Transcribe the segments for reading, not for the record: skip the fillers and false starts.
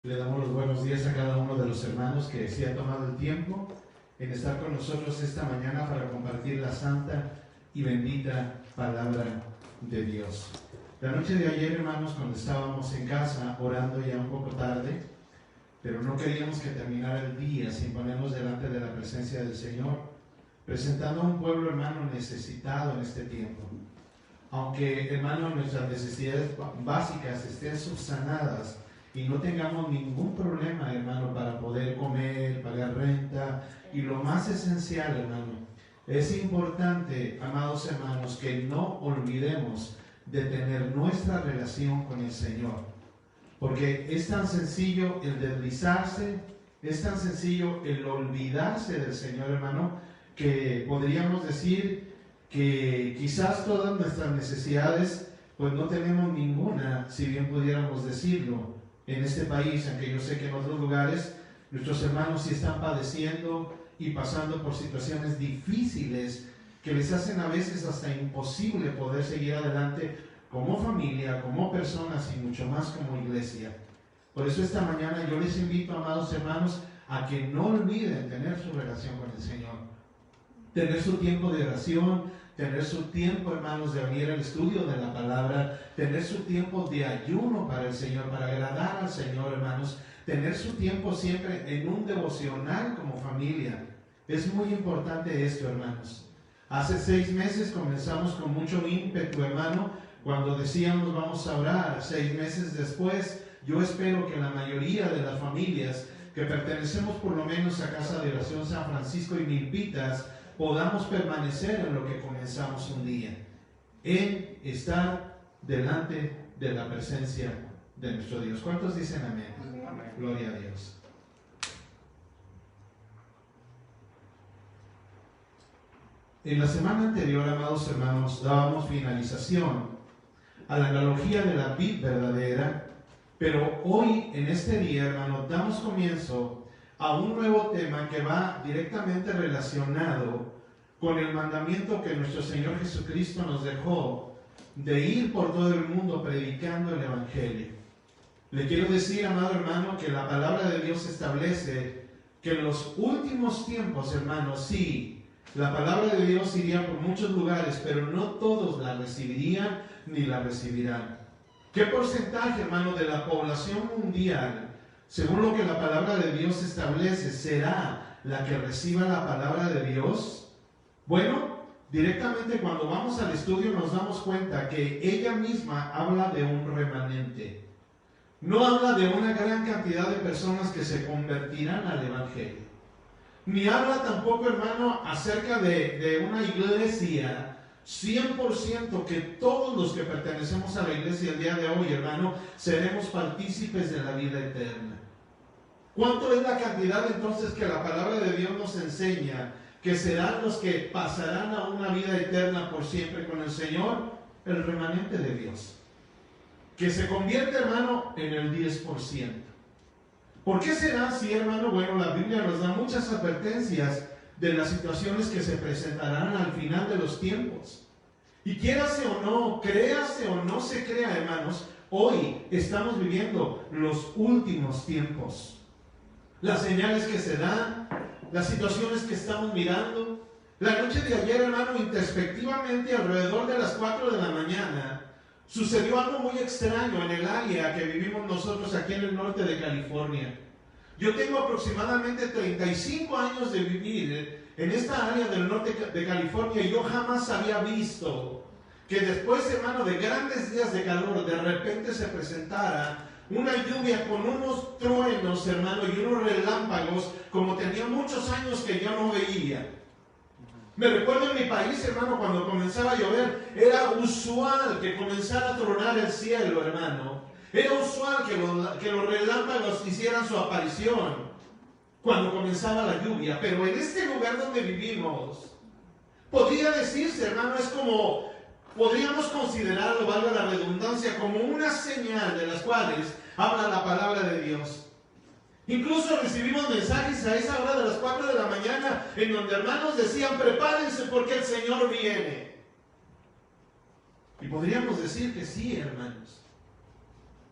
Le damos los buenos días a cada uno de los hermanos que se ha tomado el tiempo en estar con nosotros esta mañana para compartir la santa y bendita palabra de Dios. La noche de ayer, hermanos, cuando estábamos en casa orando ya un poco tarde, pero no queríamos que terminara el día sin ponernos delante de la presencia del Señor, presentando a un pueblo, hermano, necesitado en este tiempo. Aunque, hermano, nuestras necesidades básicas estén subsanadas y no tengamos ningún problema, hermano, para poder comer, pagar renta, y lo más esencial, hermano, es importante, amados hermanos, que no olvidemos de tener nuestra relación con el Señor, porque es tan sencillo el deslizarse, es tan sencillo el olvidarse del Señor, hermano, que podríamos decir que quizás todas nuestras necesidades, pues no tenemos ninguna, si bien pudiéramos decirlo, en este país, aunque yo sé que en otros lugares nuestros hermanos sí están padeciendo y pasando por situaciones difíciles que les hacen a veces hasta imposible poder seguir adelante como familia, como personas y mucho más como iglesia. Por eso esta mañana yo les invito, amados hermanos, a que no olviden tener su relación con el Señor, tener su tiempo de oración, tener su tiempo, hermanos, de venir al estudio de la palabra, tener su tiempo de ayuno para el Señor, para agradar al Señor, hermanos, tener su tiempo siempre en un devocional como familia. Es muy importante esto, hermanos. Hace 6 meses comenzamos con mucho ímpetu, hermano, cuando decíamos vamos a orar. 6 meses después, yo espero que la mayoría de las familias que pertenecemos por lo menos a Casa de Oración San Francisco y Milpitas, podamos permanecer en lo que comenzamos un día, en estar delante de la presencia de nuestro Dios. ¿Cuántos dicen amén? Amén. Gloria a Dios. En la semana anterior, amados hermanos, dábamos finalización a la analogía de la vid verdadera, pero hoy, en este día, hermanos, damos comienzo a un nuevo tema que va directamente relacionado con el mandamiento que nuestro Señor Jesucristo nos dejó de ir por todo el mundo predicando el Evangelio. Le quiero decir, amado hermano, que la palabra de Dios establece que en los últimos tiempos, hermanos, sí, la palabra de Dios iría por muchos lugares, pero no todos la recibirían ni la recibirán. ¿Qué porcentaje, hermano, de la población mundial, según lo que la palabra de Dios establece, será la que reciba la palabra de Dios? Bueno, directamente cuando vamos al estudio nos damos cuenta que ella misma habla de un remanente. No habla de una gran cantidad de personas que se convertirán al Evangelio. Ni habla tampoco, hermano, acerca de una iglesia 100% que todos los que pertenecemos a la iglesia el día de hoy, hermano, seremos partícipes de la vida eterna. ¿Cuánto es la cantidad entonces que la palabra de Dios nos enseña que serán los que pasarán a una vida eterna por siempre con el Señor? El remanente de Dios, que se convierte, hermano, en el 10%. ¿Por qué será así, hermano? Bueno, la Biblia nos da muchas advertencias de las situaciones que se presentarán al final de los tiempos. Y quiérase o no, créase o no se crea, hermanos, hoy estamos viviendo los últimos tiempos. Las señales que se dan, las situaciones que estamos mirando. La noche de ayer, hermano, introspectivamente, alrededor de las 4 de la mañana, sucedió algo muy extraño en el área que vivimos nosotros aquí en el norte de California. Yo tengo aproximadamente 35 años de vivir en esta área del norte de California y yo jamás había visto que después, hermano, de grandes días de calor, de repente se presentara una lluvia con unos truenos, hermano, y unos relámpagos, como tenía muchos años que yo no veía. Me recuerdo en mi país, hermano, cuando comenzaba a llover, era usual que comenzara a tronar el cielo, hermano. Era usual que los relámpagos hicieran su aparición cuando comenzaba la lluvia. Pero en este lugar donde vivimos, podría decirse, hermano, es como, podríamos considerarlo, valga la redundancia, como una señal de las cuales habla la palabra de Dios. Incluso recibimos mensajes a esa hora de las 4 de la mañana en donde hermanos decían, prepárense porque el Señor viene. Y podríamos decir que sí, hermanos.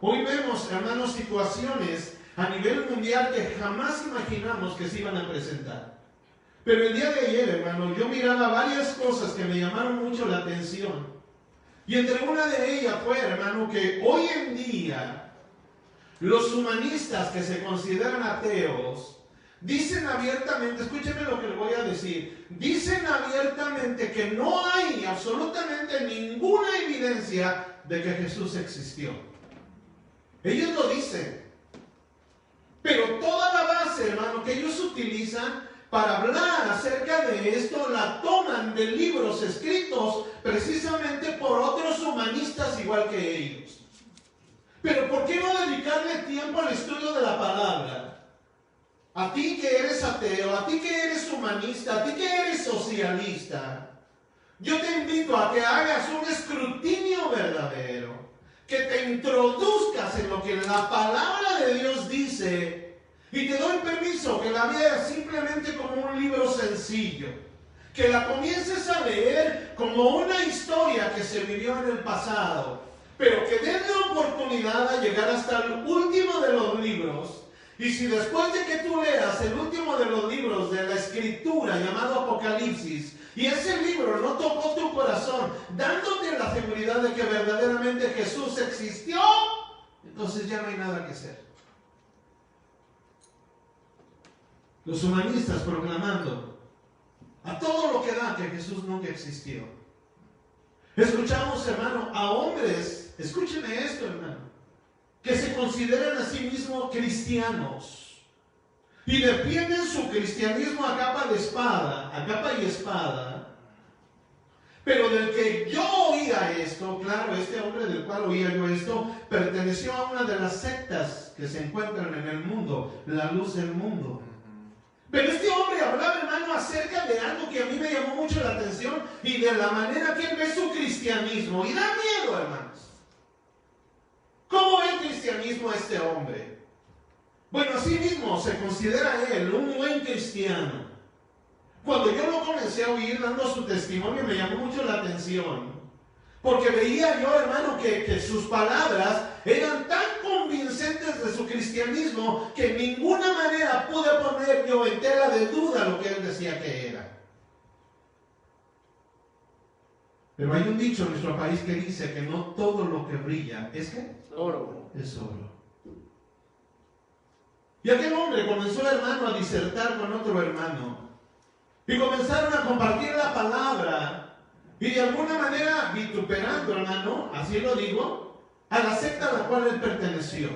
Hoy vemos, hermanos, situaciones a nivel mundial que jamás imaginamos que se iban a presentar. Pero el día de ayer, hermano, yo miraba varias cosas que me llamaron mucho la atención. Y entre una de ellas fue, hermano, que hoy en día los humanistas que se consideran ateos dicen abiertamente, escúcheme lo que le voy a decir, dicen abiertamente que no hay absolutamente ninguna evidencia de que Jesús existió. Ellos lo dicen. Pero toda la base, hermano, que ellos utilizan para hablar acerca de esto, la toman de libros escritos precisamente por otros humanistas igual que ellos. Pero ¿por qué no dedicarle tiempo al estudio de la palabra? A ti que eres ateo, a ti que eres humanista, a ti que eres socialista, yo te invito a que hagas un escrutinio verdadero, que te introduzcas en lo que la palabra de Dios dice, y te doy permiso que la veas simplemente como un libro sencillo, que la comiences a leer como una historia que se vivió en el pasado, pero que des la oportunidad a llegar hasta el último de los libros. Y si después de que tú leas el último de los libros de la Escritura llamado Apocalipsis, y ese libro no tocó tu corazón, dándote la seguridad de que verdaderamente Jesús existió, entonces ya no hay nada que hacer. Los humanistas proclamando a todo lo que da que Jesús nunca existió. Escuchamos, hermano, a hombres, escúcheme esto, hermano, que se consideran a sí mismos cristianos y defienden su cristianismo a capa y espada, pero del que yo oía esto, claro, este hombre del cual oía yo esto, perteneció a una de las sectas que se encuentran en el mundo, la luz del mundo. Pero este hombre hablaba, hermano, acerca de algo que a mí me llamó mucho la atención y de la manera que él ve su cristianismo, y da miedo, hermanos. ¿Cómo ve el cristianismo a este hombre? Bueno, así mismo se considera él un buen cristiano. Cuando yo lo comencé a oír dando su testimonio, me llamó mucho la atención. Porque veía yo, hermano, que sus palabras eran tan convincentes de su cristianismo que en ninguna manera pude poner yo en tela de duda lo que él decía que era. Pero hay un dicho en nuestro país que dice que no todo lo que brilla es ¿qué? Oro. Es oro. Y aquel hombre comenzó, hermano, a disertar con otro hermano. Y comenzaron a compartir la palabra. Y de alguna manera vituperando, hermano, así lo digo, a la secta a la cual él perteneció.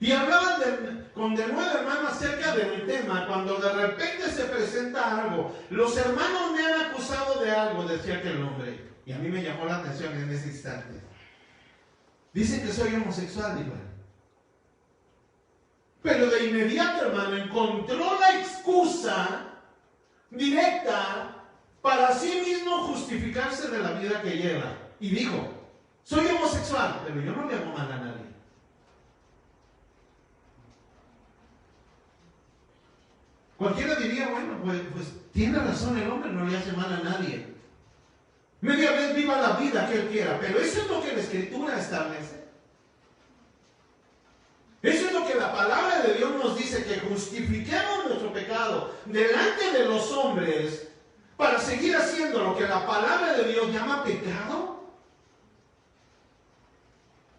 Y hablaban con de nuevo, hermano, acerca del tema, cuando de repente se presenta algo. Los hermanos me han acusado de algo, decía aquel hombre. Y a mí me llamó la atención en ese instante. Dicen que soy homosexual, digo. Pero de inmediato, hermano, encontró la excusa directa para sí mismo justificarse de la vida que lleva. Y dijo, soy homosexual, pero yo no le hago mal a nadie. Cualquiera diría, bueno, pues tiene razón el hombre, no le hace mal a nadie. Media vez viva la vida que él quiera, pero eso es lo que la Escritura establece. Eso es lo que la palabra de Dios nos dice, que justifiquemos nuestro pecado delante de los hombres para seguir haciendo lo que la palabra de Dios llama pecado.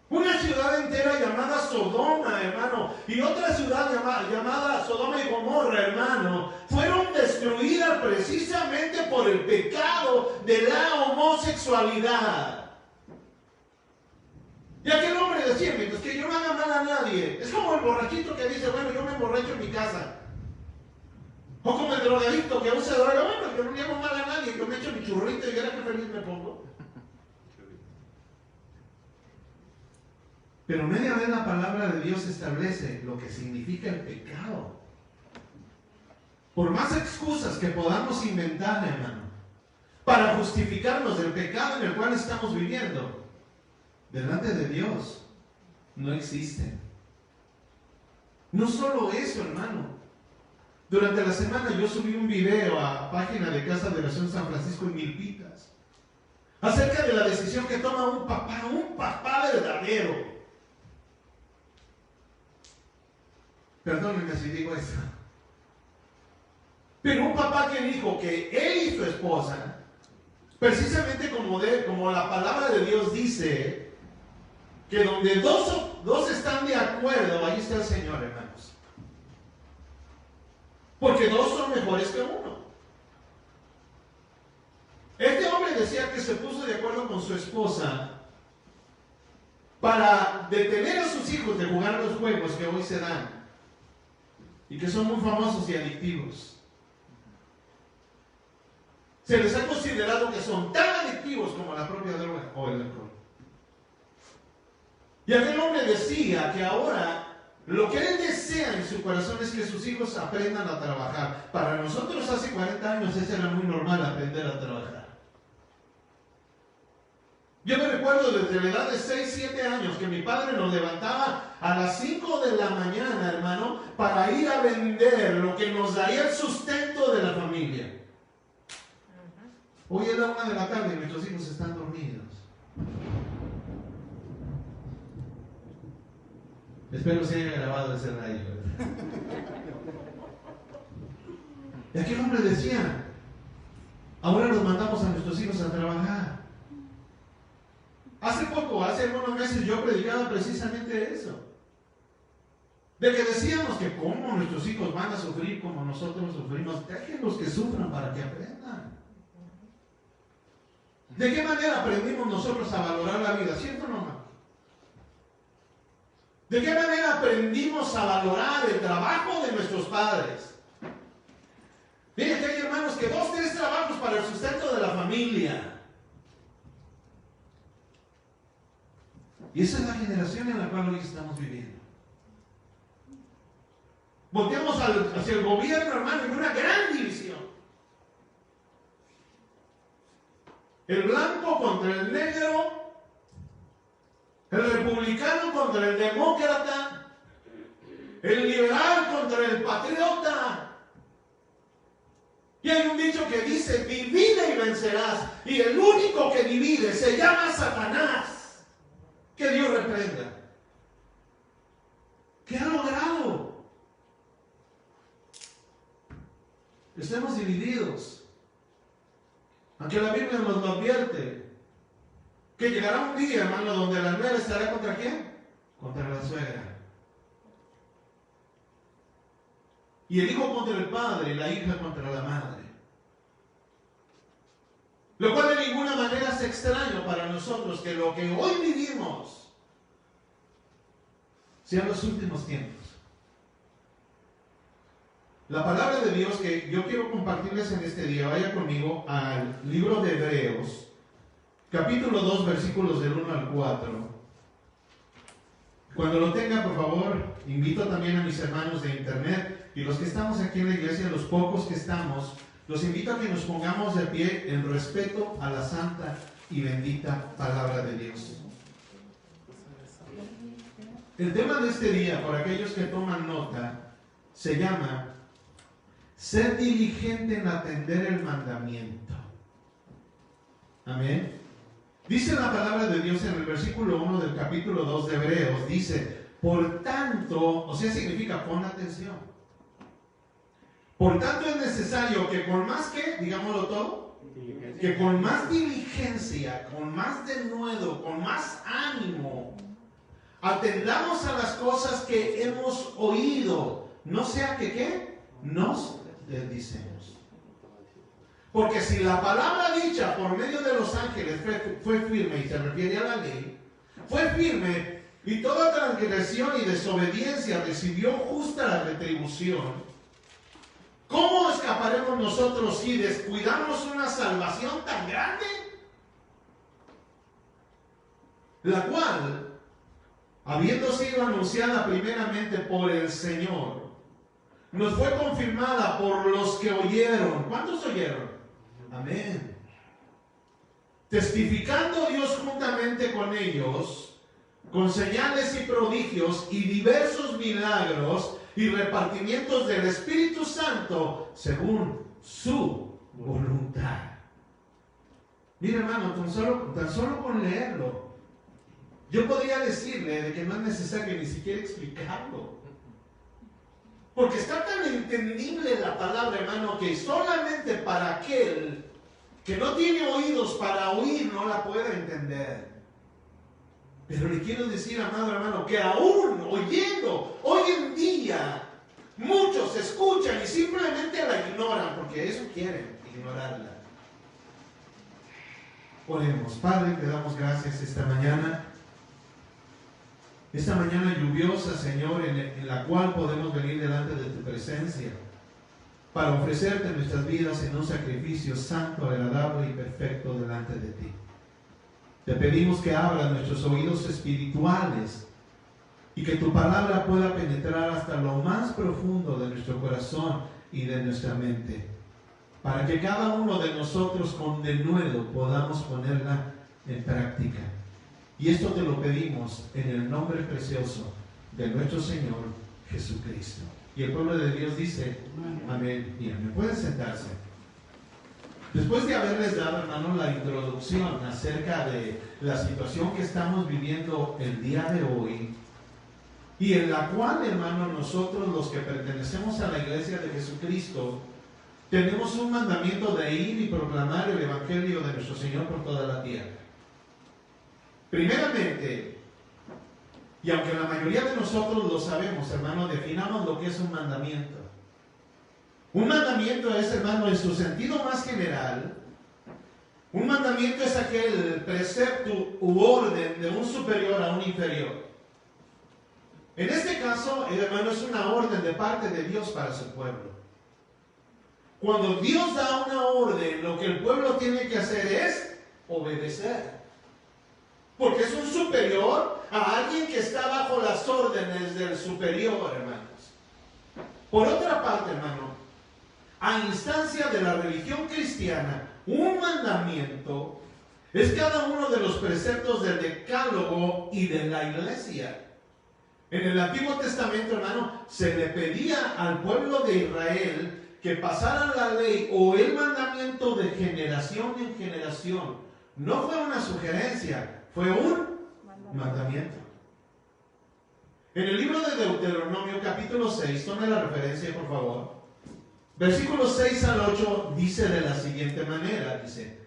Una ciudad entera llamada Sodoma, hermano, y otra ciudad llamada Sodoma y Gomorra, hermano, fueron destruidas precisamente por el pecado de la homosexualidad. Y aquel hombre decía, mientras que yo no haga mal a nadie, es como el borrachito que dice, bueno, yo me emborracho en mi casa. O como el drogadicto que usa droga, bueno, yo no le hago mal a nadie, yo me echo mi churrito y verá qué feliz me pongo. Pero media vez la palabra de Dios establece lo que significa el pecado. Por más excusas que podamos inventar, hermano, para justificarnos del pecado en el cual estamos viviendo, delante de Dios no existen. No solo eso, hermano. Durante la semana yo subí un video a la página de Casa de Oración San Francisco en Milpitas, acerca de la decisión que toma un papá verdadero. Perdónenme si digo eso. Pero un papá que dijo que él y su esposa, precisamente como la palabra de Dios dice, que donde dos están de acuerdo, ahí está el Señor, hermanos. Porque dos son mejores que uno. Este hombre decía que se puso de acuerdo con su esposa para detener a sus hijos de jugar los juegos que hoy se dan y que son muy famosos y adictivos. Se les ha considerado que son tan adictivos como la propia droga o el alcohol. Y aquel hombre decía que ahora lo que él desea en su corazón es que sus hijos aprendan a trabajar. Para nosotros hace 40 años eso era muy normal, aprender a trabajar. Yo me recuerdo desde la edad de 6, 7 años que mi padre nos levantaba a las 5 de la mañana, hermano, para ir a vender lo que nos daría el sustento de la familia. Hoy es la 1 de la tarde y nuestros hijos están dormidos. Espero se haya grabado ese radio. Y aquel hombre decía, ahora nos mandamos a nuestros hijos a trabajar. Hace algunos meses yo predicaba precisamente eso. De que decíamos que cómo nuestros hijos van a sufrir como nosotros sufrimos. Déjenlos que sufran para que aprendan. ¿De qué manera aprendimos nosotros a valorar la vida? ¿Cierto o no, hermano? ¿De qué manera aprendimos a valorar el trabajo de nuestros padres? Miren que hay hermanos que 2, 3 trabajos para el sustento de la familia. Y esa es la generación en la cual hoy estamos viviendo. Volteamos hacia el gobierno, hermano, en una gran división. El blanco contra el negro, el republicano contra el demócrata, el liberal contra el patriota. Y hay un dicho que dice, divide y vencerás. Y el único que divide se llama Satanás. Que Dios reprenda. ¿Qué ha logrado? Estamos divididos. Aunque la Biblia nos lo advierte, que llegará un día, hermano, donde la nuera estará contra ¿quién? Contra la suegra. Y el hijo contra el padre, y la hija contra la madre. Lo cual de ninguna manera es extraño para nosotros que lo que hoy vivimos sean los últimos tiempos. La palabra de Dios que yo quiero compartirles en este día, vaya conmigo al libro de Hebreos, capítulo 2, versículos del 1 al 4. Cuando lo tenga, por favor, invito también a mis hermanos de internet y los que estamos aquí en la iglesia, los pocos que estamos, los invito a que nos pongamos de pie en respeto a la santa y bendita palabra de Dios. El tema de este día, por aquellos que toman nota, se llama ser diligente en atender el mandamiento. Amén. Dice la palabra de Dios en el versículo 1 del capítulo 2 de Hebreos, dice, por tanto, o sea, significa pon atención. Por tanto es necesario que con más que, digámoslo todo, que con más diligencia, con más denuedo, con más ánimo, atendamos a las cosas que hemos oído, no sea que ¿qué? Nos desdicemos. Porque si la palabra dicha por medio de los ángeles fue firme, y se refiere a la ley, fue firme, y toda transgresión y desobediencia recibió justa la retribución, ¿cómo escaparemos nosotros si descuidamos una salvación tan grande? La cual, habiendo sido anunciada primeramente por el Señor, nos fue confirmada por los que oyeron. ¿Cuántos oyeron? Amén. Testificando Dios juntamente con ellos, con señales y prodigios y diversos milagros y repartimientos del Espíritu Santo según su voluntad. Mira, hermano, tan solo con leerlo, yo podría decirle de que no es necesario ni siquiera explicarlo. Porque está tan entendible la palabra, hermano, que solamente para aquel que no tiene oídos para oír no la puede entender. Pero le quiero decir, amado hermano, que aún oyendo, hoy en día, muchos escuchan y simplemente la ignoran, porque eso quieren, ignorarla. Oremos. Padre, te damos gracias esta mañana lluviosa, Señor, en la cual podemos venir delante de tu presencia para ofrecerte nuestras vidas en un sacrificio santo, agradable y perfecto delante de ti. Te pedimos que abras nuestros oídos espirituales y que tu palabra pueda penetrar hasta lo más profundo de nuestro corazón y de nuestra mente, para que cada uno de nosotros con denuedo podamos ponerla en práctica. Y esto te lo pedimos en el nombre precioso de nuestro Señor Jesucristo. Y el pueblo de Dios dice, amén. Bien, ¿me pueden sentarse? Después de haberles dado, hermano, la introducción acerca de la situación que estamos viviendo el día de hoy, y en la cual, hermano, nosotros los que pertenecemos a la iglesia de Jesucristo, tenemos un mandamiento de ir y proclamar el evangelio de nuestro Señor por toda la tierra. Primeramente, y aunque la mayoría de nosotros lo sabemos, hermano, definamos lo que es un mandamiento. Un mandamiento es, hermano, en su sentido más general, un mandamiento es aquel precepto u orden de un superior a un inferior. En este caso, hermano, es una orden de parte de Dios para su pueblo. Cuando Dios da una orden, lo que el pueblo tiene que hacer es obedecer. Porque es un superior a alguien que está bajo las órdenes del superior, hermanos. Por otra parte, hermano, a instancia de la religión cristiana, un mandamiento es cada uno de los preceptos del decálogo y de la iglesia. En el Antiguo Testamento, hermano, se le pedía al pueblo de Israel que pasaran la ley o el mandamiento de generación en generación. No fue una sugerencia, fue un mandamiento. En el libro de Deuteronomio, capítulo 6, tome la referencia, por favor. Versículos 6 al 8 dice de la siguiente manera, dice: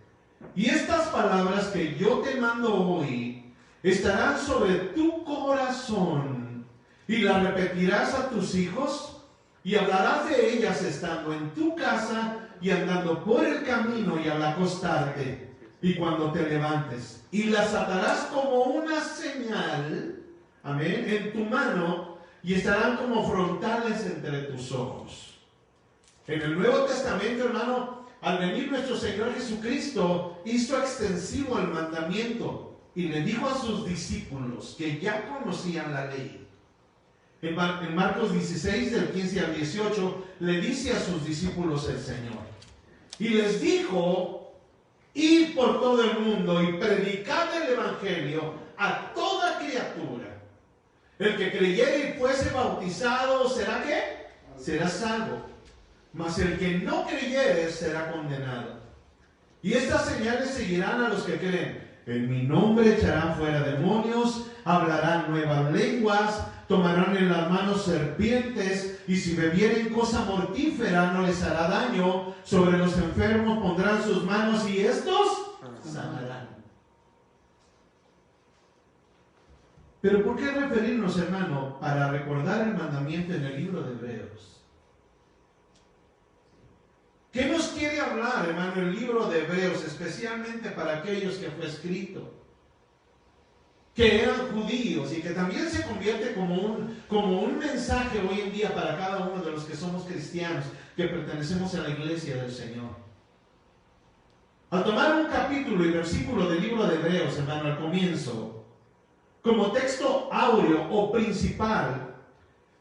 y estas palabras que yo te mando hoy estarán sobre tu corazón, y las repetirás a tus hijos, y hablarás de ellas estando en tu casa y andando por el camino y al acostarte y cuando te levantes, y las atarás como una señal, amén, en tu mano, y estarán como frontales entre tus ojos. En el Nuevo Testamento, hermano, al venir nuestro Señor Jesucristo, hizo extensivo el mandamiento y le dijo a sus discípulos que ya conocían la ley. En Marcos 16, del 15 al 18, le dice a sus discípulos el Señor, y les dijo: id por todo el mundo y predicad el evangelio a toda criatura. El que creyere y fuese bautizado, ¿será qué? Será salvo. Mas el que no creyere será condenado. Y estas señales seguirán a los que creen. En mi nombre echarán fuera demonios, hablarán nuevas lenguas, tomarán en las manos serpientes, y si bebieren cosa mortífera no les hará daño. Sobre los enfermos pondrán sus manos y estos sanarán. Pero ¿por qué referirnos, hermano, para recordar el mandamiento en el libro de Hebreos? ¿Qué nos quiere hablar, hermano, el libro de Hebreos, especialmente para aquellos que fue escrito, que eran judíos y que también se convierte como un mensaje hoy en día para cada uno de los que somos cristianos, que pertenecemos a la iglesia del Señor? Al tomar un capítulo y versículo del libro de Hebreos, hermano, al comienzo, como texto áureo o principal,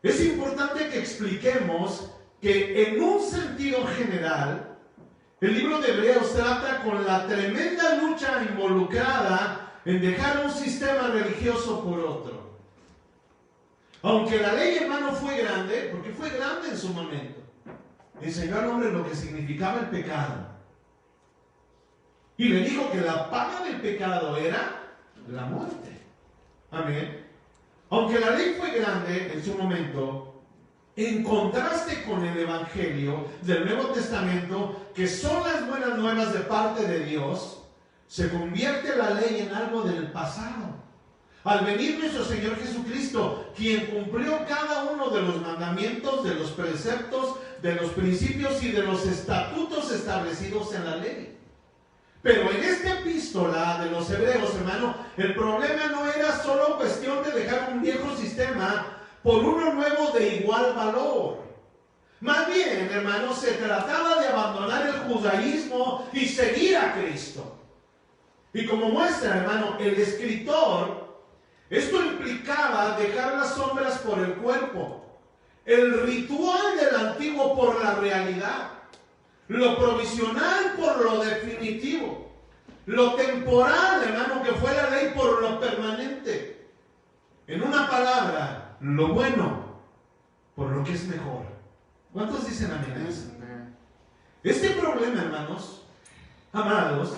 es importante que expliquemos que en un sentido general, el libro de Hebreos trata con la tremenda lucha involucrada en dejar un sistema religioso por otro. Aunque la ley, hermano, fue grande, porque fue grande en su momento, enseñó al hombre lo que significaba el pecado. Y le dijo que la paga del pecado era la muerte. Amén. Aunque la ley fue grande en su momento, En contraste con el Evangelio del Nuevo Testamento, que son las buenas nuevas de parte de Dios, se convierte la ley en algo del pasado. Al venir nuestro Señor Jesucristo, quien cumplió cada uno de los mandamientos, de los preceptos, de los principios y de los estatutos establecidos en la ley. Pero en esta epístola de los Hebreos, hermano, el problema no era solo cuestión de dejar un viejo sistema por uno nuevo de igual valor. Más bien, hermano, se trataba de abandonar el judaísmo y seguir a Cristo. Y como muestra, hermano, el escritor, esto implicaba dejar las sombras por el cuerpo, el ritual del antiguo por la realidad, lo provisional por lo definitivo, lo temporal, hermano, que fue la ley, por lo permanente. En una palabra, lo bueno por lo que es mejor. ¿Cuántos dicen amén a eso? Este problema, hermanos, amados,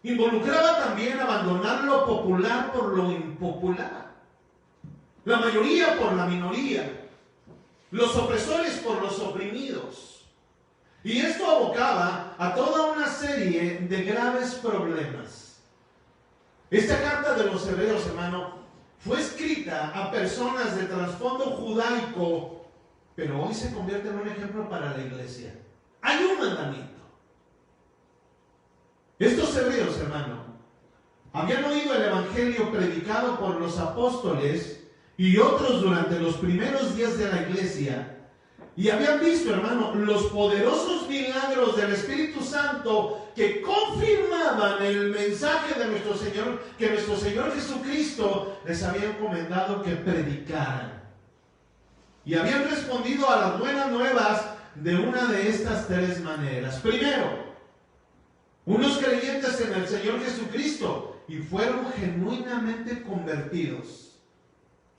involucraba también abandonar lo popular por lo impopular, la mayoría por la minoría, los opresores por los oprimidos. Y esto abocaba a toda una serie de graves problemas. Esta carta de los Hebreos, hermano, fue escrita a personas de trasfondo judaico, pero hoy se convierte en un ejemplo para la iglesia. Hay un mandamiento. Estos hebreos, hermano, habían oído el evangelio predicado por los apóstoles y otros durante los primeros días de la iglesia, y habían visto, hermano, los poderosos milagros del Espíritu Santo que confirmaban el mensaje de nuestro Señor, que nuestro Señor Jesucristo les había encomendado que predicaran. Y habían respondido a las buenas nuevas de una de estas tres maneras. Primero, unos creyentes en el Señor Jesucristo y fueron genuinamente convertidos.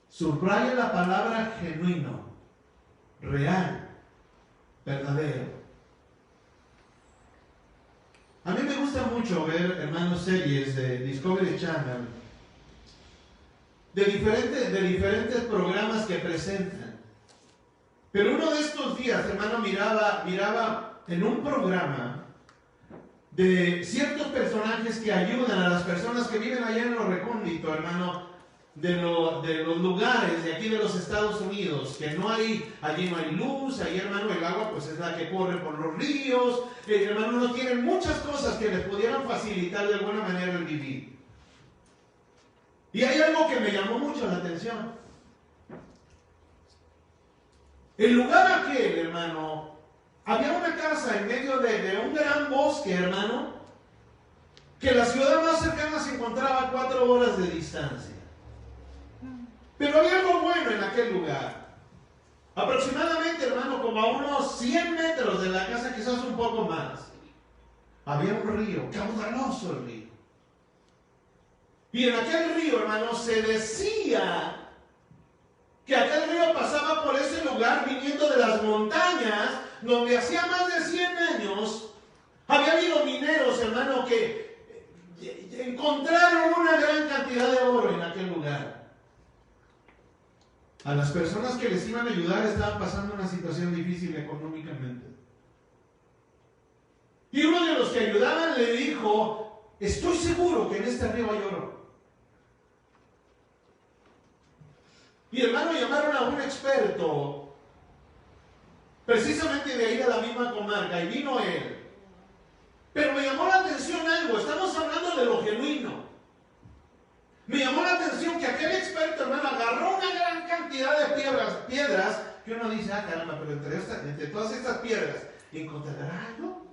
Subraya la palabra genuino. Real, verdadero. A mí me gusta mucho ver, hermanos, series de Discovery Channel, de diferentes programas que presentan. Pero uno de estos días, hermano, miraba en un programa de ciertos personajes que ayudan a las personas que viven allá en lo recóndito, hermano, de los lugares de aquí de los Estados Unidos, que allí no hay luz, ahí, hermano, el agua pues es la que corre por los ríos, hermano, no tienen muchas cosas que les pudieran facilitar de alguna manera el vivir. Y hay algo que me llamó mucho la atención. El lugar aquel, hermano, había una casa en medio de un gran bosque, hermano, que la ciudad más cercana se encontraba a 4 horas de distancia. Pero había algo bueno en aquel lugar. Aproximadamente, hermano, como a unos 100 metros de la casa, quizás un poco más, había un río, caudaloso el río. Y en aquel río, hermano, se decía que aquel río pasaba por ese lugar viniendo de las montañas, donde hacía más de 100 años había habido mineros, hermano, que encontraron una gran cantidad de oro en aquel lugar. A las personas que les iban a ayudar estaban pasando una situación difícil económicamente. Y uno de los que ayudaban le dijo: estoy seguro que en este río hay oro. Y, hermano, llamaron a un experto, precisamente de ahí de la misma comarca, y vino él. Pero me llamó la atención algo, estamos hablando de lo genuino. Me llamó la atención que aquel experto, hermano, agarró una gran cantidad de piedras, que uno dice: ah, caramba, pero entre todas estas piedras, ¿encontrará algo?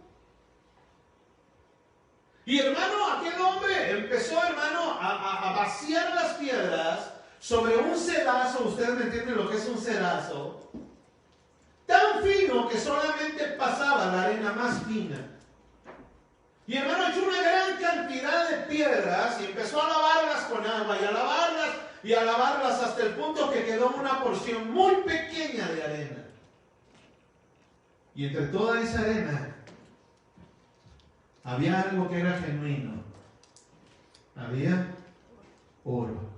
Y, hermano, aquel hombre empezó, hermano, a vaciar las piedras sobre un cedazo. Ustedes me entienden lo que es un cedazo, tan fino que solamente pasaba la arena más fina. Y, hermano, echó una gran cantidad de piedras y empezó a lavarlas con agua y a lavarlas hasta el punto que quedó una porción muy pequeña de arena. Y entre toda esa arena había algo que era genuino. Había oro.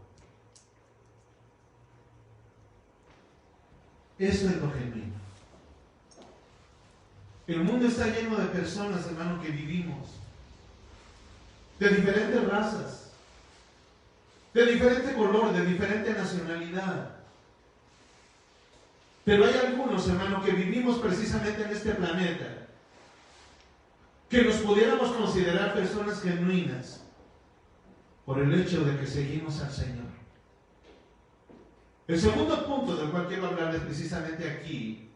Eso es lo genuino. El mundo está lleno de personas, hermano, que vivimos de diferentes razas, de diferente color, de diferente nacionalidad. Pero hay algunos, hermano, que vivimos precisamente en este planeta, que nos pudiéramos considerar personas genuinas por el hecho de que seguimos al Señor. El segundo punto del cual quiero hablarles precisamente aquí,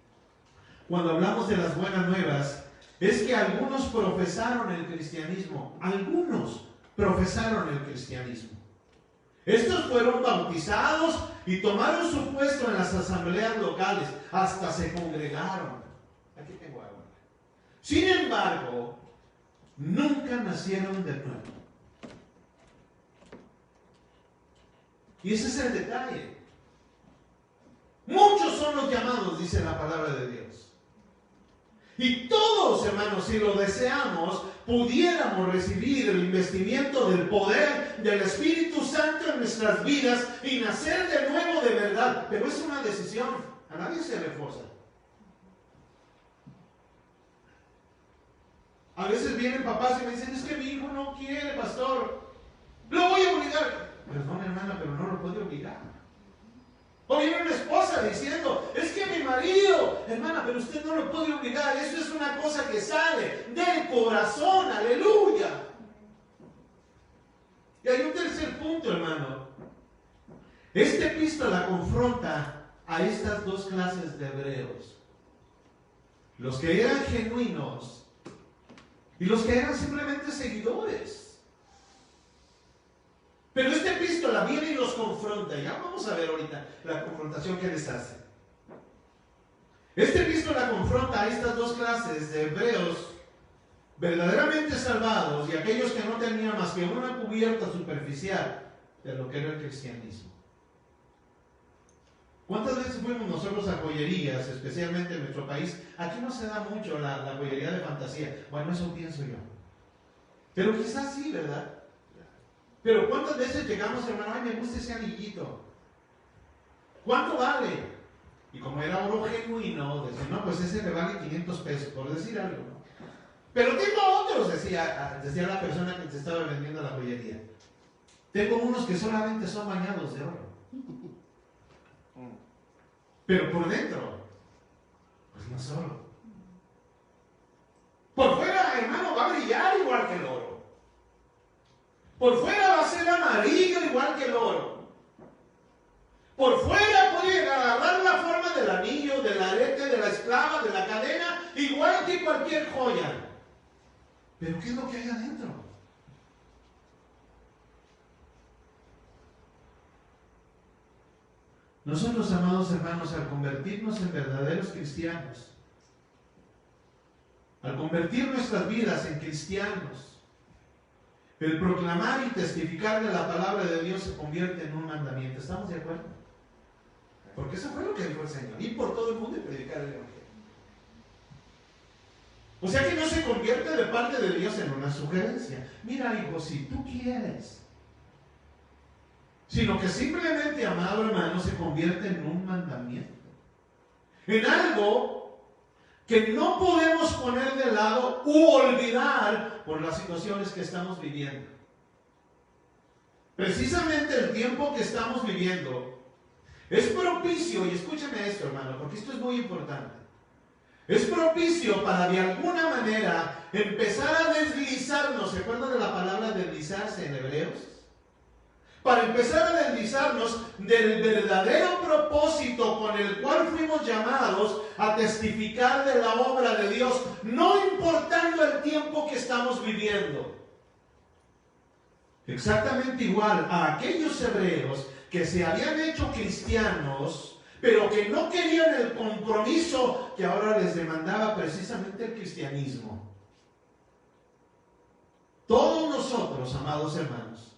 cuando hablamos de las buenas nuevas, es que algunos profesaron el cristianismo. Algunos profesaron el cristianismo. Estos fueron bautizados y tomaron su puesto en las asambleas locales, hasta se congregaron. Aquí tengo algo. Sin embargo, nunca nacieron de nuevo. Y ese es el detalle. Muchos son los llamados, dice la palabra de Dios. Y todos, hermanos, si lo deseamos, pudiéramos recibir el investimiento del poder del Espíritu Santo en nuestras vidas y nacer de nuevo de verdad. Pero es una decisión, a nadie se le forza. A veces vienen papás y me dicen, es que mi hijo no quiere, pastor, lo voy a obligar. Perdón, hermana, pero no lo puede obligar. O viene una esposa diciendo, es que mi marido, hermana, pero usted no lo puede obligar, eso es una cosa que sale del corazón, aleluya. Y hay un tercer punto, hermano. Esta epístola confronta a estas dos clases de hebreos. Los que eran genuinos y los que eran simplemente seguidores. Pero esta epístola viene y los confronta. Ya vamos a ver ahorita la confrontación que les hace. Esta epístola confronta a estas dos clases de hebreos verdaderamente salvados y aquellos que no tenían más que una cubierta superficial de lo que era el cristianismo. ¿Cuántas veces fuimos nosotros a joyerías, especialmente en nuestro país? Aquí no se da mucho la joyería de fantasía. Bueno, eso pienso yo. Pero quizás sí, ¿verdad? Pero ¿cuántas veces llegamos, hermano? Ay, me gusta ese anillito. ¿Cuánto vale? Y como era oro genuino, decían, no, pues ese le vale 500 pesos, por decir algo, ¿no? Pero tengo otros, decía la persona que te estaba vendiendo la joyería. Tengo unos que solamente son bañados de oro. Pero por dentro, pues no es oro. Por fuera, hermano, va a brillar igual que el oro. Por fuera va a ser amarillo igual que el oro. Por fuera puede agarrar la forma del anillo, del arete, de la esclava, de la cadena, igual que cualquier joya. Pero ¿qué es lo que hay adentro? Nosotros, amados hermanos, al convertirnos en verdaderos cristianos, al convertir nuestras vidas en cristianos, el proclamar y testificar de la palabra de Dios se convierte en un mandamiento. ¿Estamos de acuerdo? Porque eso fue lo que dijo el Señor. Ir por todo el mundo y predicar el Evangelio. O sea que no se convierte de parte de Dios en una sugerencia. Mira, hijo, si tú quieres. Sino que simplemente, amado hermano, se convierte en un mandamiento. En algo que no podemos poner de lado u olvidar por las situaciones que estamos viviendo. Precisamente el tiempo que estamos viviendo es propicio, y escúcheme esto, hermano, porque esto es muy importante. Es propicio para de alguna manera empezar a deslizarnos. ¿Se acuerdan de la palabra deslizarse en Hebreos? Para empezar a deslizarnos del verdadero propósito con el cual fuimos llamados a testificar de la obra de Dios, no importando el tiempo que estamos viviendo. Exactamente igual a aquellos hebreos que se habían hecho cristianos, pero que no querían el compromiso que ahora les demandaba precisamente el cristianismo. Todos nosotros, amados hermanos,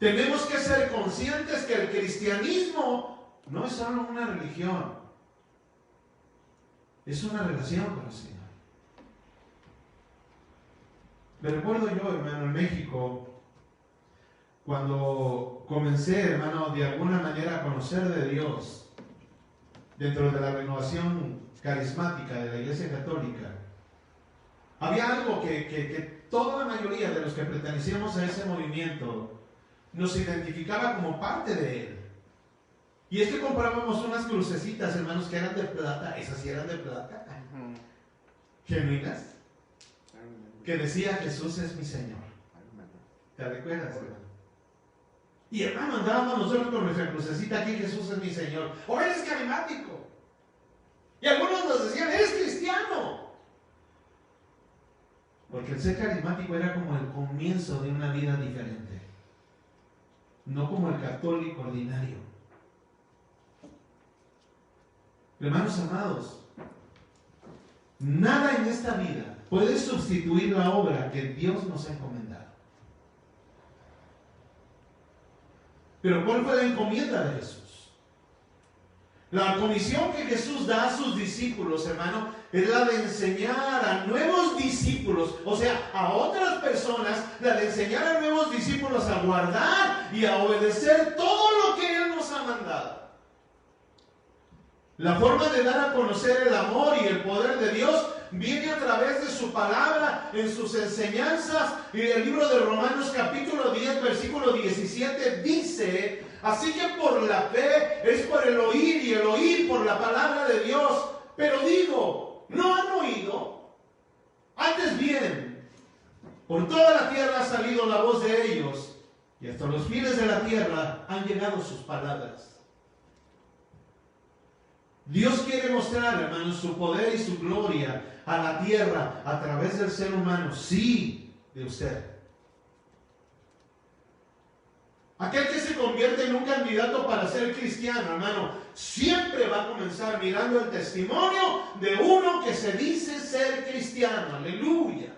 tenemos que ser conscientes que el cristianismo no es solo una religión, es una relación con el Señor. Me recuerdo yo, hermano, en México, cuando comencé, hermano, de alguna manera a conocer de Dios, dentro de la renovación carismática de la Iglesia Católica, había algo que toda la mayoría de los que pertenecíamos a ese movimiento nos identificaba como parte de él. Y es que comprábamos unas crucecitas, hermanos, que eran de plata, esas sí eran de plata, genuinas, que decía: Jesús es mi Señor. ¿Te recuerdas, hermano? Y hermano, andábamos nosotros con nuestra crucecita aquí: Jesús es mi Señor. O eres carismático. Y algunos nos decían: eres cristiano. Porque el ser carismático era como el comienzo de una vida diferente, no como el católico ordinario. Hermanos amados, nada en esta vida puede sustituir la obra que Dios nos ha encomendado. Pero ¿cuál fue la encomienda de Jesús? La comisión que Jesús da a sus discípulos, hermano, es la de enseñar a nuevos discípulos, o sea, a otras personas, la de enseñar a nuevos discípulos a guardar y a obedecer todo lo que Él nos ha mandado. La forma de dar a conocer el amor y el poder de Dios viene a través de su palabra, en sus enseñanzas. Y el libro de Romanos capítulo 10, versículo 17 dice: así que por la fe es por el oír, y el oír por la palabra de Dios. Pero digo, ¿no han oído? Antes bien, por toda la tierra ha salido la voz de ellos, y hasta los fines de la tierra han llegado sus palabras. Dios quiere mostrar, hermanos, su poder y su gloria a la tierra a través del ser humano, sí, de usted. Aquel que se convierte en un candidato para ser cristiano, hermano, siempre va a comenzar mirando el testimonio de uno que se dice ser cristiano. Aleluya.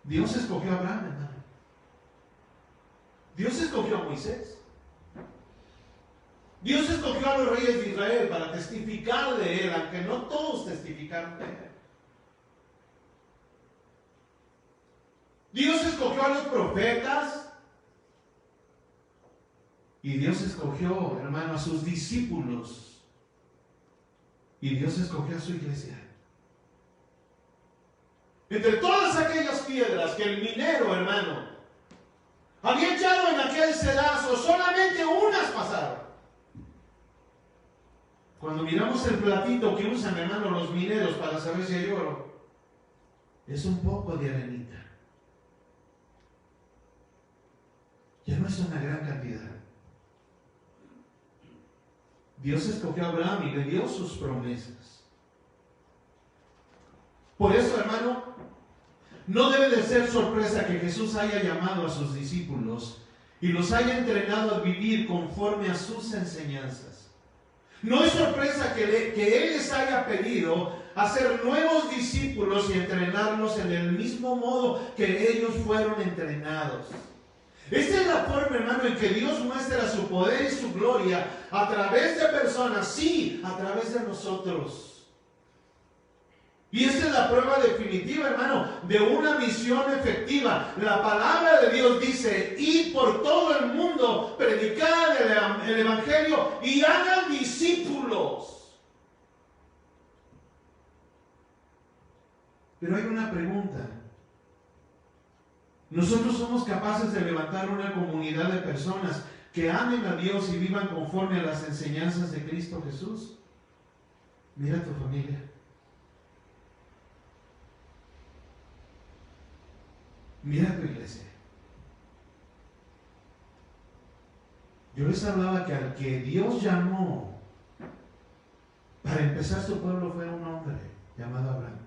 Dios escogió a Abraham, hermano. Dios escogió a Moisés. Dios escogió a los reyes de Israel para testificar de Él, aunque no todos testificaron de Él. Dios escogió a los profetas. Y Dios escogió, hermano, a sus discípulos. Y Dios escogió a su iglesia. Entre todas aquellas piedras que el minero, hermano, había echado en aquel cedazo, solamente unas pasaron. Cuando miramos el platito que usan, hermano, los mineros para saber si hay oro, es un poco de arenita. Ya no es una gran cantidad. Dios escogió a Abraham y le dio sus promesas. Por eso, hermano, no debe de ser sorpresa que Jesús haya llamado a sus discípulos y los haya entrenado a vivir conforme a sus enseñanzas. No es sorpresa que Él les haya pedido hacer nuevos discípulos y entrenarlos en el mismo modo que ellos fueron entrenados. Esta es la forma, hermano, en que Dios muestra su poder y su gloria a través de personas, sí, a través de nosotros. Y esta es la prueba definitiva, hermano, de una misión efectiva. La palabra de Dios dice: id por todo el mundo, predicad el evangelio y hagan discípulos. Pero hay una pregunta. ¿Nosotros somos capaces de levantar una comunidad de personas que amen a Dios y vivan conforme a las enseñanzas de Cristo Jesús? Mira tu familia. Mira tu iglesia. Yo les hablaba que al que Dios llamó para empezar su pueblo fue un hombre llamado Abraham.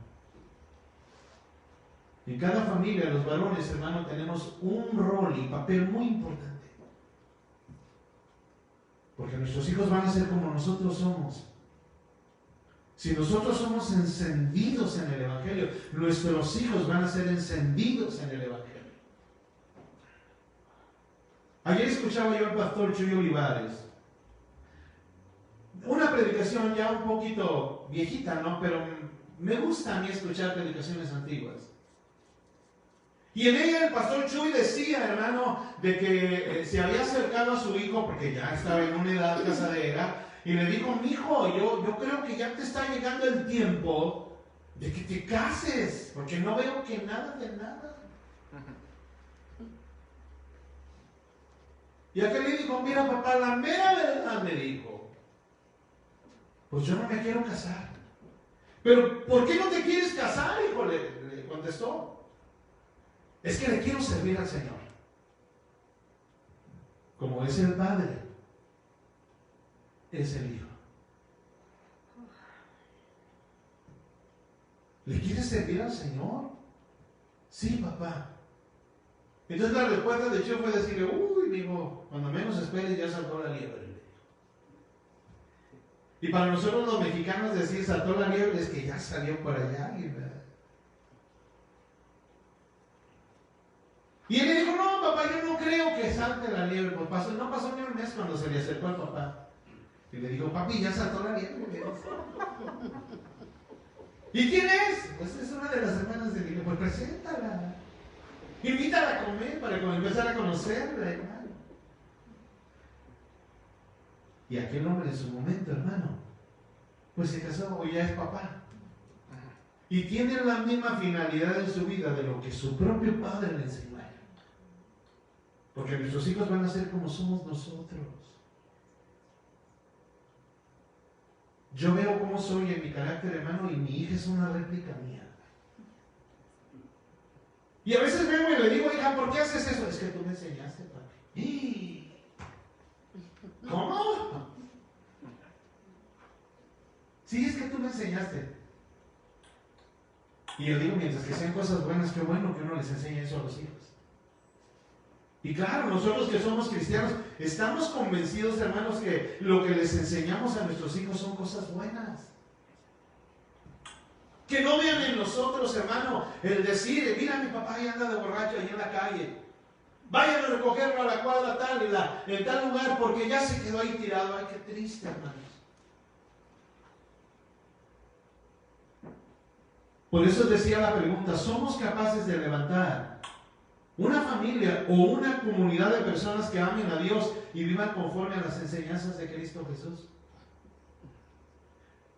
En cada familia, los varones, hermano, tenemos un rol y papel muy importante. Porque nuestros hijos van a ser como nosotros somos. Si nosotros somos encendidos en el Evangelio, nuestros hijos van a ser encendidos en el Evangelio. Ayer escuchaba yo al pastor Chuy Olivares. Una predicación ya un poquito viejita, ¿no? Pero me gusta a mí escuchar predicaciones antiguas. Y en ella el pastor Chuy decía, hermano, de que se había acercado a su hijo, porque ya estaba en una edad casadera, y le dijo: mijo, yo creo que ya te está llegando el tiempo de que te cases, porque no veo que nada de nada. Y aquel le dijo: mira, papá, la mera verdad, me dijo, pues yo no me quiero casar. Pero ¿por qué no te quieres casar, hijo? Le contestó. Es que le quiero servir al Señor. Como es el Padre, es el Hijo. ¿Le quieres servir al Señor? Sí, papá. Entonces la respuesta de Chico fue decirle: uy, mijo, cuando menos esperes ya saltó la liebre. Y para nosotros los mexicanos decir saltó la liebre es que ya salió por allá, ¿verdad? Y él le dijo: no, papá, yo no creo que salte la liebre. Pues no pasó ni un mes cuando se le acercó al papá. Y le dijo: papi, ya saltó la liebre. ¿Y quién es? Pues es una de las hermanas de mi hijo. Pues preséntala. Invítala a comer para empezar a conocerla, hermano. Y aquel hombre en su momento, hermano, pues se casó o ya es papá. Y tiene la misma finalidad en su vida de lo que su propio padre le enseñó a él. Porque nuestros hijos van a ser como somos nosotros. Yo veo cómo soy en mi carácter, hermano, y mi hija es una réplica mía. Y a veces vengo y le digo: hija, ¿por qué haces eso? Es que tú me enseñaste, papi. ¿Cómo? Sí, es que tú me enseñaste. Y yo digo, mientras que sean cosas buenas, qué bueno que uno les enseñe eso a los hijos. Y claro, nosotros que somos cristianos, estamos convencidos, hermanos, que lo que les enseñamos a nuestros hijos son cosas buenas. Que no vean en nosotros, hermano, el decir: mira, mi papá ya anda de borracho ahí en la calle. Vayan a recogerlo a la cuadra tal, en tal lugar, porque ya se quedó ahí tirado. Ay, qué triste, hermanos. Por eso decía la pregunta: ¿somos capaces de levantar una familia o una comunidad de personas que amen a Dios y vivan conforme a las enseñanzas de Cristo Jesús?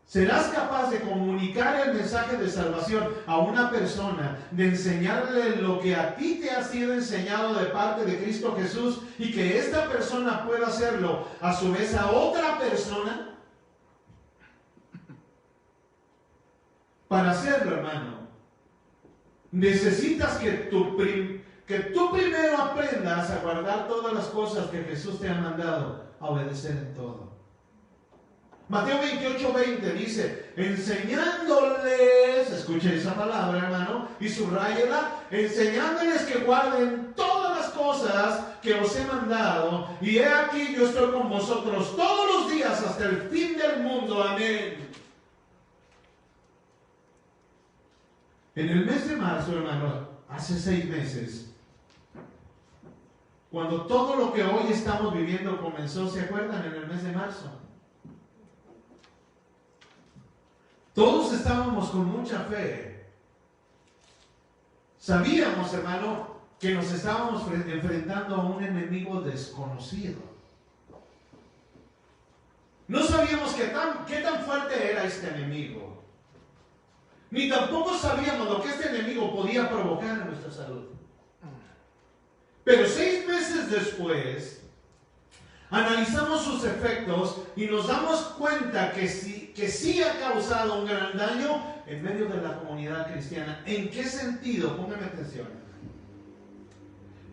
¿Serás capaz de comunicar el mensaje de salvación a una persona, de enseñarle lo que a ti te ha sido enseñado de parte de Cristo Jesús, y que esta persona pueda hacerlo a su vez a otra persona? Para hacerlo, hermano, necesitas que tú primero aprendas a guardar todas las cosas que Jesús te ha mandado, a obedecer en todo. Mateo 28:20 dice: enseñándoles, escuchen esa palabra, hermano, y subráyela, enseñándoles que guarden todas las cosas que os he mandado, y he aquí yo estoy con vosotros todos los días hasta el fin del mundo. Amén. En el mes de marzo, hermano, hace 6 meses, cuando todo lo que hoy estamos viviendo comenzó, ¿se acuerdan? En el mes de marzo. Todos estábamos con mucha fe. Sabíamos, hermano, que nos estábamos enfrentando a un enemigo desconocido. No sabíamos qué tan fuerte era este enemigo. Ni tampoco sabíamos lo que este enemigo podía provocar en nuestra salud. Pero 6 meses después, analizamos sus efectos y nos damos cuenta que sí ha causado un gran daño en medio de la comunidad cristiana. ¿En qué sentido? Póngame atención.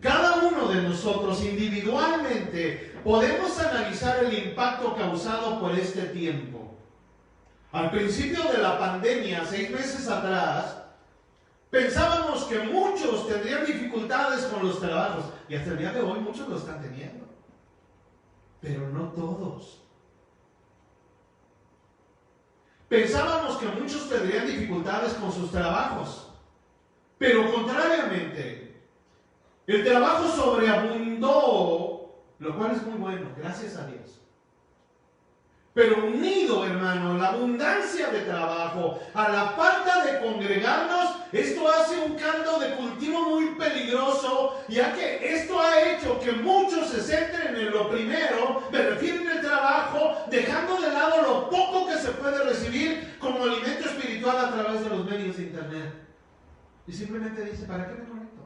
Cada uno de nosotros individualmente podemos analizar el impacto causado por este tiempo. Al principio de la pandemia, 6 meses atrás, pensábamos que muchos tendrían dificultades con los trabajos, y hasta el día de hoy muchos lo están teniendo. Pero no todos. Pensábamos que muchos tendrían dificultades con sus trabajos, pero contrariamente, el trabajo sobreabundó, lo cual es muy bueno, gracias a Dios. Pero unido, hermano, la abundancia de trabajo a la falta de congregarnos, esto hace un caldo de cultivo muy peligroso, ya que esto ha hecho que muchos se centren en lo primero, me refiero en el trabajo, dejando de lado lo poco que se puede recibir como alimento espiritual a través de los medios de internet. Y simplemente dice, ¿para qué me conecto?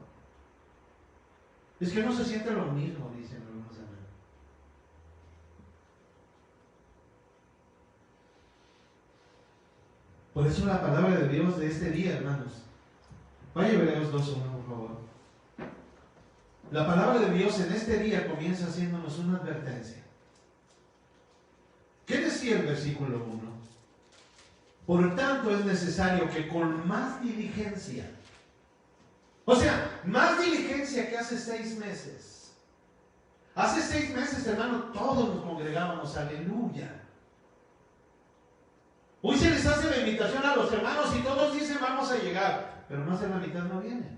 Es que no se siente lo mismo, dicen algunos hermanos. Por eso la palabra de Dios de este día, hermanos. Vaya a Hebreos 2:1, por favor. La palabra de Dios en este día comienza haciéndonos una advertencia. ¿Qué decía el versículo 1? Por tanto es necesario que con más diligencia, o sea, más diligencia que hace 6 meses. Hace 6 meses, hermano, todos nos congregábamos, aleluya. Hoy se les hace la invitación a los hermanos y todos dicen vamos a llegar, pero más de la mitad no vienen.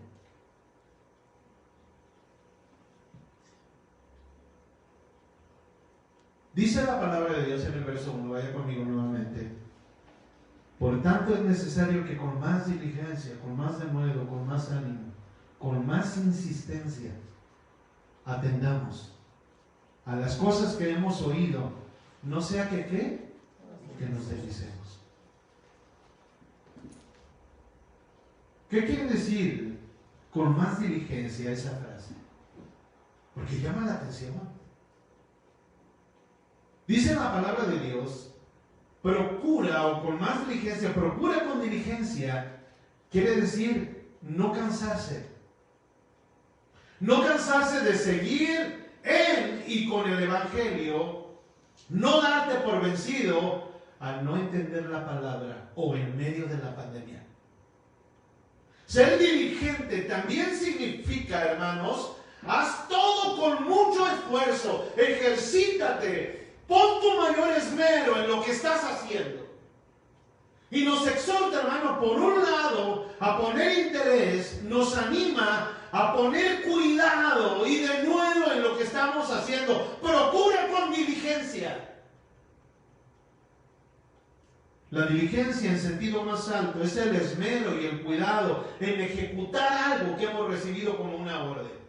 Dice la palabra de Dios en el verso 1, vaya conmigo nuevamente. Por tanto es necesario que con más diligencia, con más denuedo, con más ánimo, con más insistencia, atendamos a las cosas que hemos oído, no sea que ¿qué? Que nos deslicemos. ¿Qué quiere decir con más diligencia esa frase? Porque llama la atención. Dice la palabra de Dios, procura o con más diligencia, procura con diligencia, quiere decir no cansarse. No cansarse de seguir en y con el Evangelio, no darte por vencido al no entender la palabra o en medio de la pandemia. Ser diligente también significa, hermanos, haz todo con mucho esfuerzo, ejercítate, pon tu mayor esmero en lo que estás haciendo. Y nos exhorta, hermano, por un lado, a poner interés, nos anima a poner cuidado y denuedo en lo que estamos haciendo. Procura con diligencia. La diligencia en sentido más alto es el esmero y el cuidado en ejecutar algo que hemos recibido como una orden.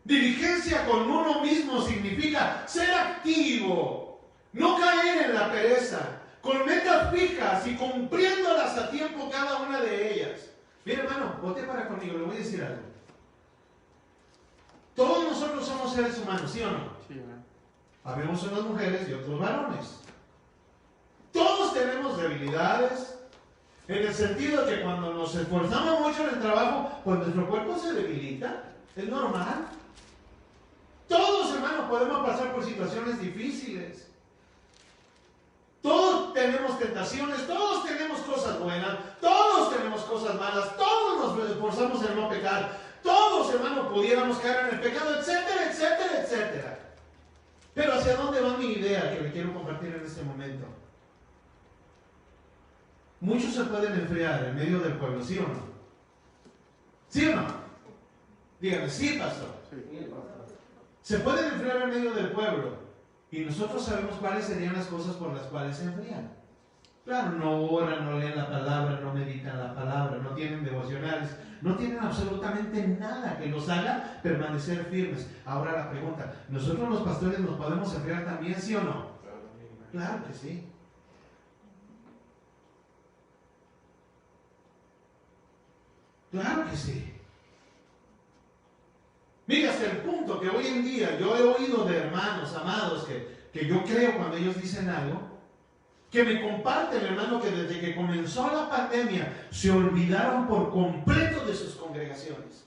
Diligencia con uno mismo significa ser activo, no caer en la pereza, con metas fijas y cumpliéndolas a tiempo cada una de ellas. Mira, hermano, voltea para conmigo, le voy a decir algo. Todos nosotros somos seres humanos, ¿sí o no? Sí, habemos unas mujeres y otros varones. Todos tenemos debilidades, en el sentido de que cuando nos esforzamos mucho en el trabajo, pues nuestro cuerpo se debilita, es normal. Todos, hermanos, podemos pasar por situaciones difíciles. Todos tenemos tentaciones, todos tenemos cosas buenas, todos tenemos cosas malas, todos nos esforzamos en no pecar, todos, hermanos, pudiéramos caer en el pecado, etcétera, etcétera, etcétera. Pero ¿hacia dónde va mi idea que le quiero compartir en este momento? Muchos se pueden enfriar en medio del pueblo, ¿sí o no? ¿Sí o no? Dígame, sí, pastor. Se pueden enfriar en medio del pueblo y nosotros sabemos cuáles serían las cosas por las cuales se enfrían. Claro, no oran, no leen la palabra, no meditan la palabra, no tienen devocionales, no tienen absolutamente nada que los haga permanecer firmes. Ahora la pregunta, ¿nosotros los pastores nos podemos enfriar también, sí o no? Claro que sí. Claro que sí. Mira, hasta el punto que hoy en día yo he oído de hermanos amados que yo creo cuando ellos dicen algo, que me comparten, hermano, que desde que comenzó la pandemia se olvidaron por completo de sus congregaciones.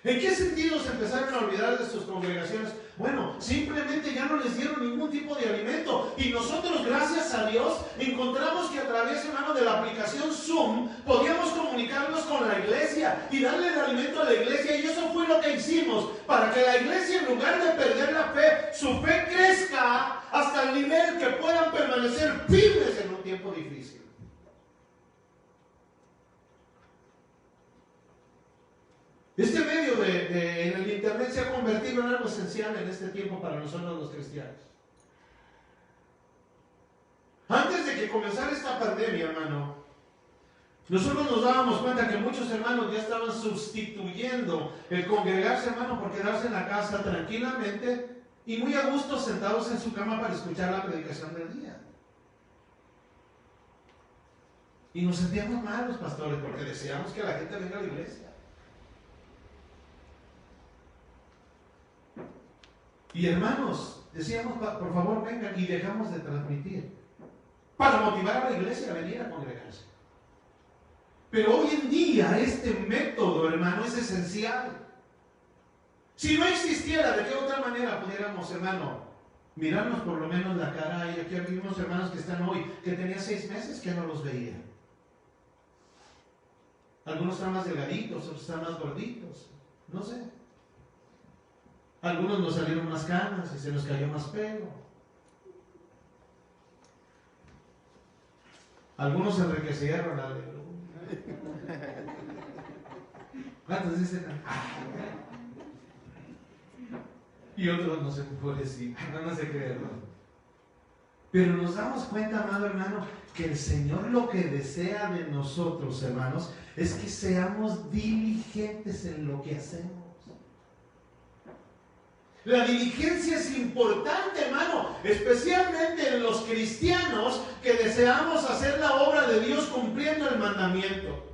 ¿En qué sentido se empezaron a olvidar de sus congregaciones? Bueno, simplemente ya no les dieron ningún tipo de alimento. Y nosotros, gracias a Dios, encontramos que a través, hermano, de la aplicación Zoom, podíamos comunicarnos con la iglesia y darle el alimento a la iglesia. Y eso fue lo que hicimos, para que la iglesia, en lugar de perder la fe, su fe crezca hasta el nivel que puedan permanecer firmes en un tiempo difícil. Este medio en el internet se ha convertido en algo esencial en este tiempo para nosotros los cristianos. que comenzara esta pandemia, hermano, nosotros nos dábamos cuenta que muchos hermanos ya estaban sustituyendo el congregarse, hermano, por quedarse en la casa tranquilamente y muy a gusto sentados en su cama para escuchar la predicación del día. Y nos sentíamos mal los pastores porque deseamos que la gente venga a la iglesia. Y hermanos, decíamos, por favor vengan, y dejamos de transmitir para motivar a la iglesia a venir a congregarse. Pero hoy en día este método, hermano, es esencial. Si no existiera, ¿de qué otra manera pudiéramos, hermano, mirarnos por lo menos la cara? Y aquí hay unos hermanos que están hoy, que tenía 6 meses que no los veía. Algunos están más delgaditos, otros están más gorditos, no sé. Algunos nos salieron más canas y se nos cayó más pelo. Algunos se enriquecieron, aleluya. ¿Cuántos dicen? Y otros no se puede decir, no se cree, hermano. Pero nos damos cuenta, amado hermano, que el Señor lo que desea de nosotros, hermanos, es que seamos diligentes en lo que hacemos. La diligencia es importante, hermano, especialmente en los cristianos que deseamos hacer la obra de Dios cumpliendo el mandamiento.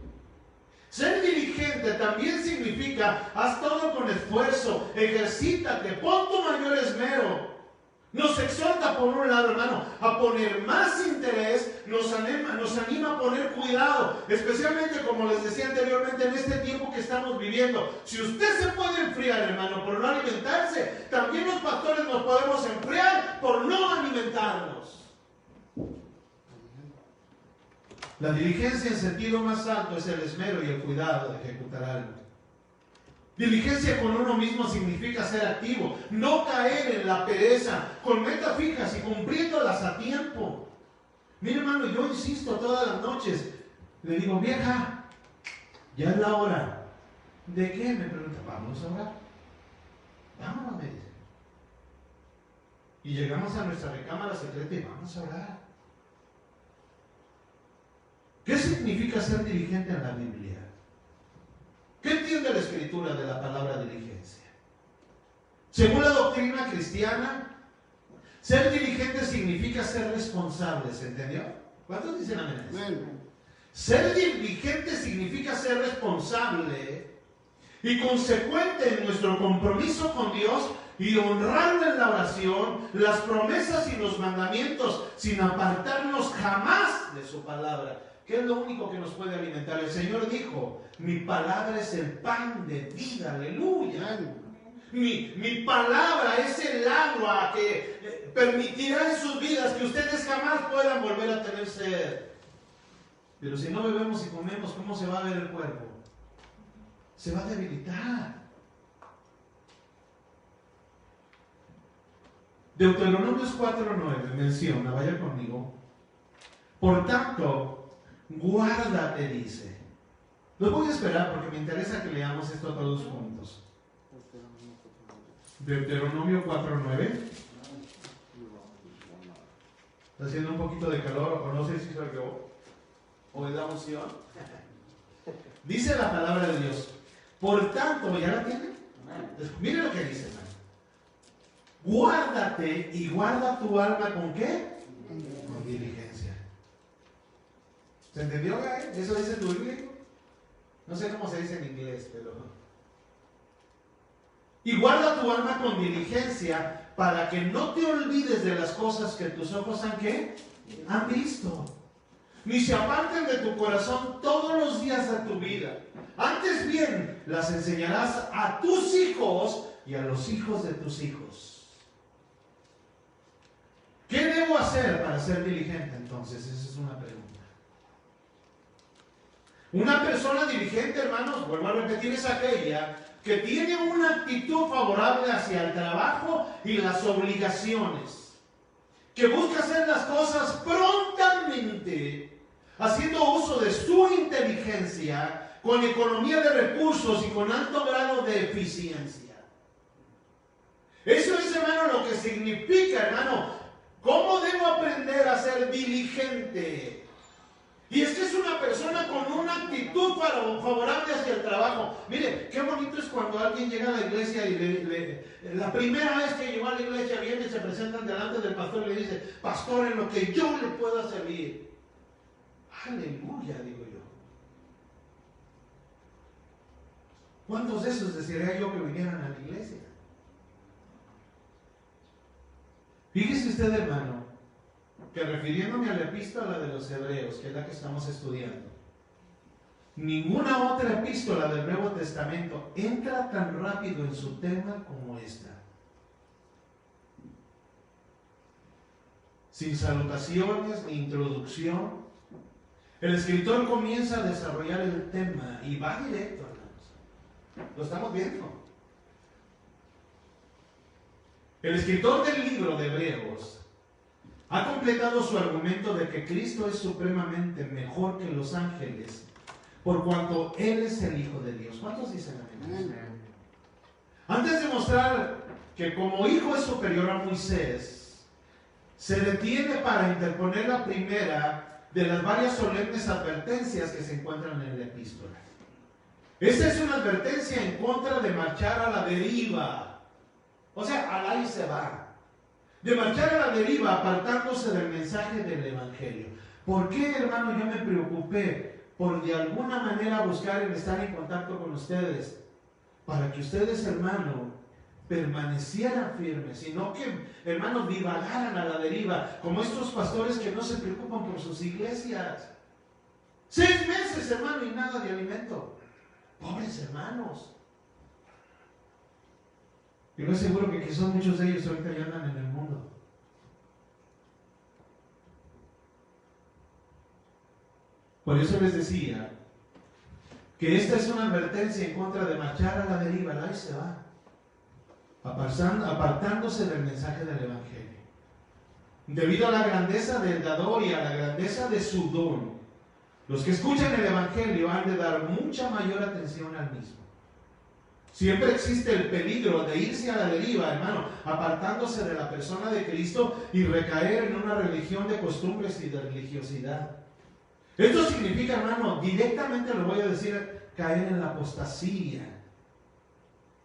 Ser diligente también significa, haz todo con esfuerzo, ejercítate, pon tu mayor esmero. Nos exhorta por un lado, hermano, a poner más interés, nos anima a poner cuidado, especialmente como les decía anteriormente en este tiempo que estamos viviendo. Si usted se puede enfriar, hermano, por no alimentarse, también los pastores nos podemos enfriar por no alimentarnos. La diligencia en sentido más alto es el esmero y el cuidado de ejecutar algo. Diligencia con uno mismo significa ser activo, no caer en la pereza, con metas fijas y cumpliéndolas a tiempo. Mire, hermano, yo insisto todas las noches, le digo, vieja, ya es la hora. ¿De qué? Me pregunta, vamos a orar. Vámonos, me dice. Y llegamos a nuestra recámara secreta y vamos a orar. ¿Qué significa ser diligente en la Biblia? ¿Qué entiende la Escritura de la palabra diligencia? Según la doctrina cristiana, ser diligente significa ser responsable, ¿se entendió? ¿Cuántos dicen amén? Amén. Ser diligente significa ser responsable y consecuente en nuestro compromiso con Dios y honrarlo en la oración, las promesas y los mandamientos, sin apartarnos jamás de su palabra. ¿Qué es lo único que nos puede alimentar? El Señor dijo, mi palabra es el pan de vida, aleluya. Mi palabra es el agua que permitirá en sus vidas que ustedes jamás puedan volver a tener sed. Pero si no bebemos y comemos, ¿cómo se va a ver el cuerpo? Se va a debilitar. Deuteronomios 4:9 menciona, vaya conmigo. Por tanto, guárdate, dice. Lo voy a esperar porque me interesa que leamos esto todos juntos. Deuteronomio 4:9. Está haciendo un poquito de calor, o no sé si soy yo, o es la unción. Dice la palabra de Dios. Por tanto, ¿ya la tienen? Mire lo que dice, hermano. Guárdate y guarda tu alma ¿con qué? Con diligencia. ¿Se entendió, Gael? ¿Eso dice tu Biblia? No sé cómo se dice en inglés, pero... Y guarda tu alma con diligencia para que no te olvides de las cosas que tus ojos han, ¿qué? Han visto. Ni se aparten de tu corazón todos los días de tu vida. Antes bien, las enseñarás a tus hijos y a los hijos de tus hijos. ¿Qué debo hacer para ser diligente entonces? Esa es una pregunta. Una persona diligente, hermanos, vuelvo a repetir, es aquella que tiene una actitud favorable hacia el trabajo y las obligaciones, que busca hacer las cosas prontamente, haciendo uso de su inteligencia, con economía de recursos y con alto grado de eficiencia. Eso es, hermano, lo que significa, hermano. ¿Cómo debo aprender a ser diligente Y es que es una persona con una actitud favorable hacia el trabajo. Mire, qué bonito es cuando alguien llega a la iglesia y la primera vez que llegó a la iglesia viene y se presentan delante del pastor y le dice: pastor, en lo que yo le pueda servir. Aleluya, digo yo. ¿Cuántos de esos desearía yo que vinieran a la iglesia? Fíjese usted, hermano, que refiriéndome a la epístola de los Hebreos, que es la que estamos estudiando, ninguna otra epístola del Nuevo Testamento entra tan rápido en su tema como esta. Sin salutaciones ni introducción, el escritor comienza a desarrollar el tema y va directo, hermanos. Lo estamos viendo. El escritor del libro de Hebreos ha completado su argumento de que Cristo es supremamente mejor que los ángeles, por cuanto Él es el Hijo de Dios. ¿Cuántos dicen amén? Antes de mostrar que como Hijo es superior a Moisés, se detiene para interponer la primera de las varias solemnes advertencias que se encuentran en la epístola. Esta es una advertencia en contra de marchar a la deriva. O sea, al ahí se va. De marchar a la deriva apartándose del mensaje del Evangelio. ¿Por qué, hermano, yo me preocupé por de alguna manera buscar el estar en contacto con ustedes? Para que ustedes, hermano, permanecieran firmes, sino que, hermanos, divagaran a la deriva, como estos pastores que no se preocupan por sus iglesias. 6 meses, hermano, y nada de alimento. Pobres hermanos. Yo les aseguro que son muchos de ellos ahorita ya andan en el mundo. Por eso les decía que esta es una advertencia en contra de marchar a la deriva. Ahí se va, apartándose del mensaje del Evangelio. Debido a la grandeza del dador y a la grandeza de su don, los que escuchan el Evangelio han de dar mucha mayor atención al mismo. Siempre existe el peligro de irse a la deriva, hermano, apartándose de la persona de Cristo y recaer en una religión de costumbres y de religiosidad. Esto significa, hermano, directamente lo voy a decir, caer en la apostasía.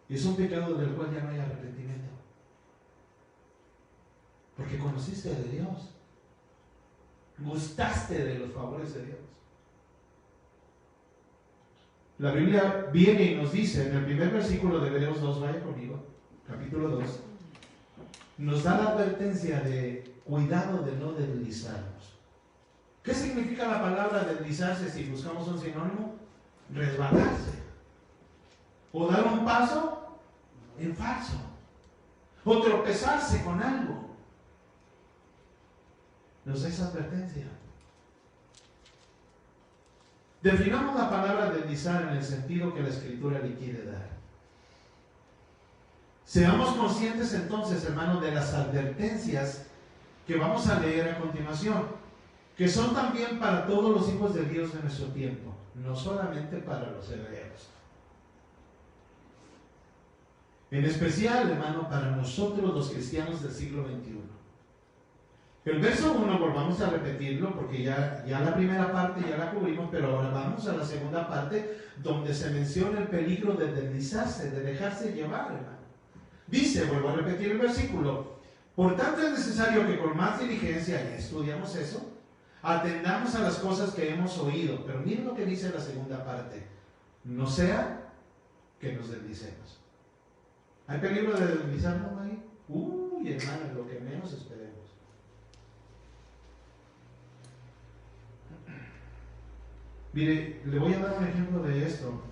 Y es un pecado del cual ya no hay arrepentimiento. Porque conociste de Dios. Gustaste de los favores de Dios. La Biblia viene y nos dice en el primer versículo de Hebreos 2, vaya conmigo, capítulo 2, nos da la advertencia de cuidado de no deslizarnos. ¿Qué significa la palabra deslizarse si buscamos un sinónimo? Resbalarse. O dar un paso en falso. O tropezarse con algo. Nos da esa advertencia. Definamos la palabra deslizar en el sentido que la Escritura le quiere dar. Seamos conscientes entonces, hermanos, de las advertencias que vamos a leer a continuación, que son también para todos los hijos de Dios de nuestro tiempo, no solamente para los hebreos. En especial, hermano, para nosotros los cristianos del siglo XXI. El verso 1, volvamos a repetirlo, porque ya la primera parte ya la cubrimos, pero ahora vamos a la segunda parte, donde se menciona el peligro de deslizarse, de dejarse llevar, hermano. Dice, vuelvo a repetir el versículo, por tanto es necesario que con más diligencia, ya estudiamos eso, atendamos a las cosas que hemos oído. Pero miren lo que dice la segunda parte, no sea que nos deslicemos. ¿Hay peligro de deslizarnos ahí? Uy, hermano, lo que menos esperemos. Mire, le voy a dar un ejemplo de esto.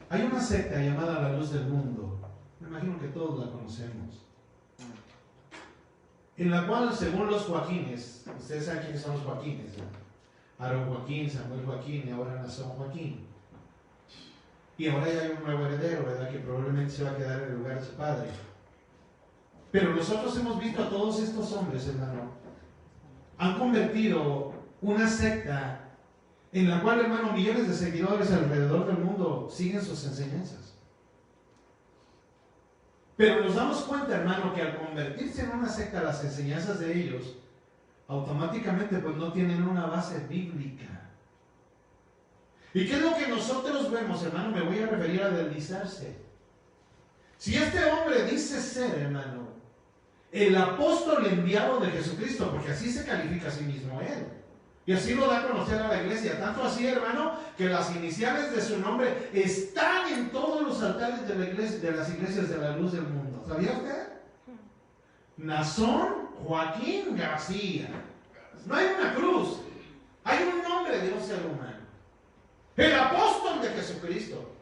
Hay una secta llamada La Luz del Mundo. Me imagino que todos la conocemos. En la cual, según los Joaquines, ustedes saben quiénes son los Joaquines, ¿no? Aaron Joaquín, Samuel Joaquín y ahora Nazón Joaquín. Y ahora ya hay un nuevo heredero, ¿verdad? Que probablemente se va a quedar en el lugar de su padre. Pero nosotros hemos visto a todos estos hombres, hermano, han convertido una secta en la cual, hermano, millones de seguidores alrededor del mundo siguen sus enseñanzas. Pero nos damos cuenta, hermano, que al convertirse en una secta las enseñanzas de ellos, automáticamente pues no tienen una base bíblica. ¿Y qué es lo que nosotros vemos, hermano? Me voy a referir a deslizarse. Si este hombre dice ser, hermano, el apóstol enviado de Jesucristo, porque así se califica a sí mismo él, y así lo da a conocer a la iglesia, tanto así, hermano, que las iniciales de su nombre están en todos los altares de la iglesia, de las iglesias de la luz del mundo. ¿Sabía usted? Nazón Joaquín García. No hay una cruz, hay un nombre de un ser humano. El apóstol de Jesucristo.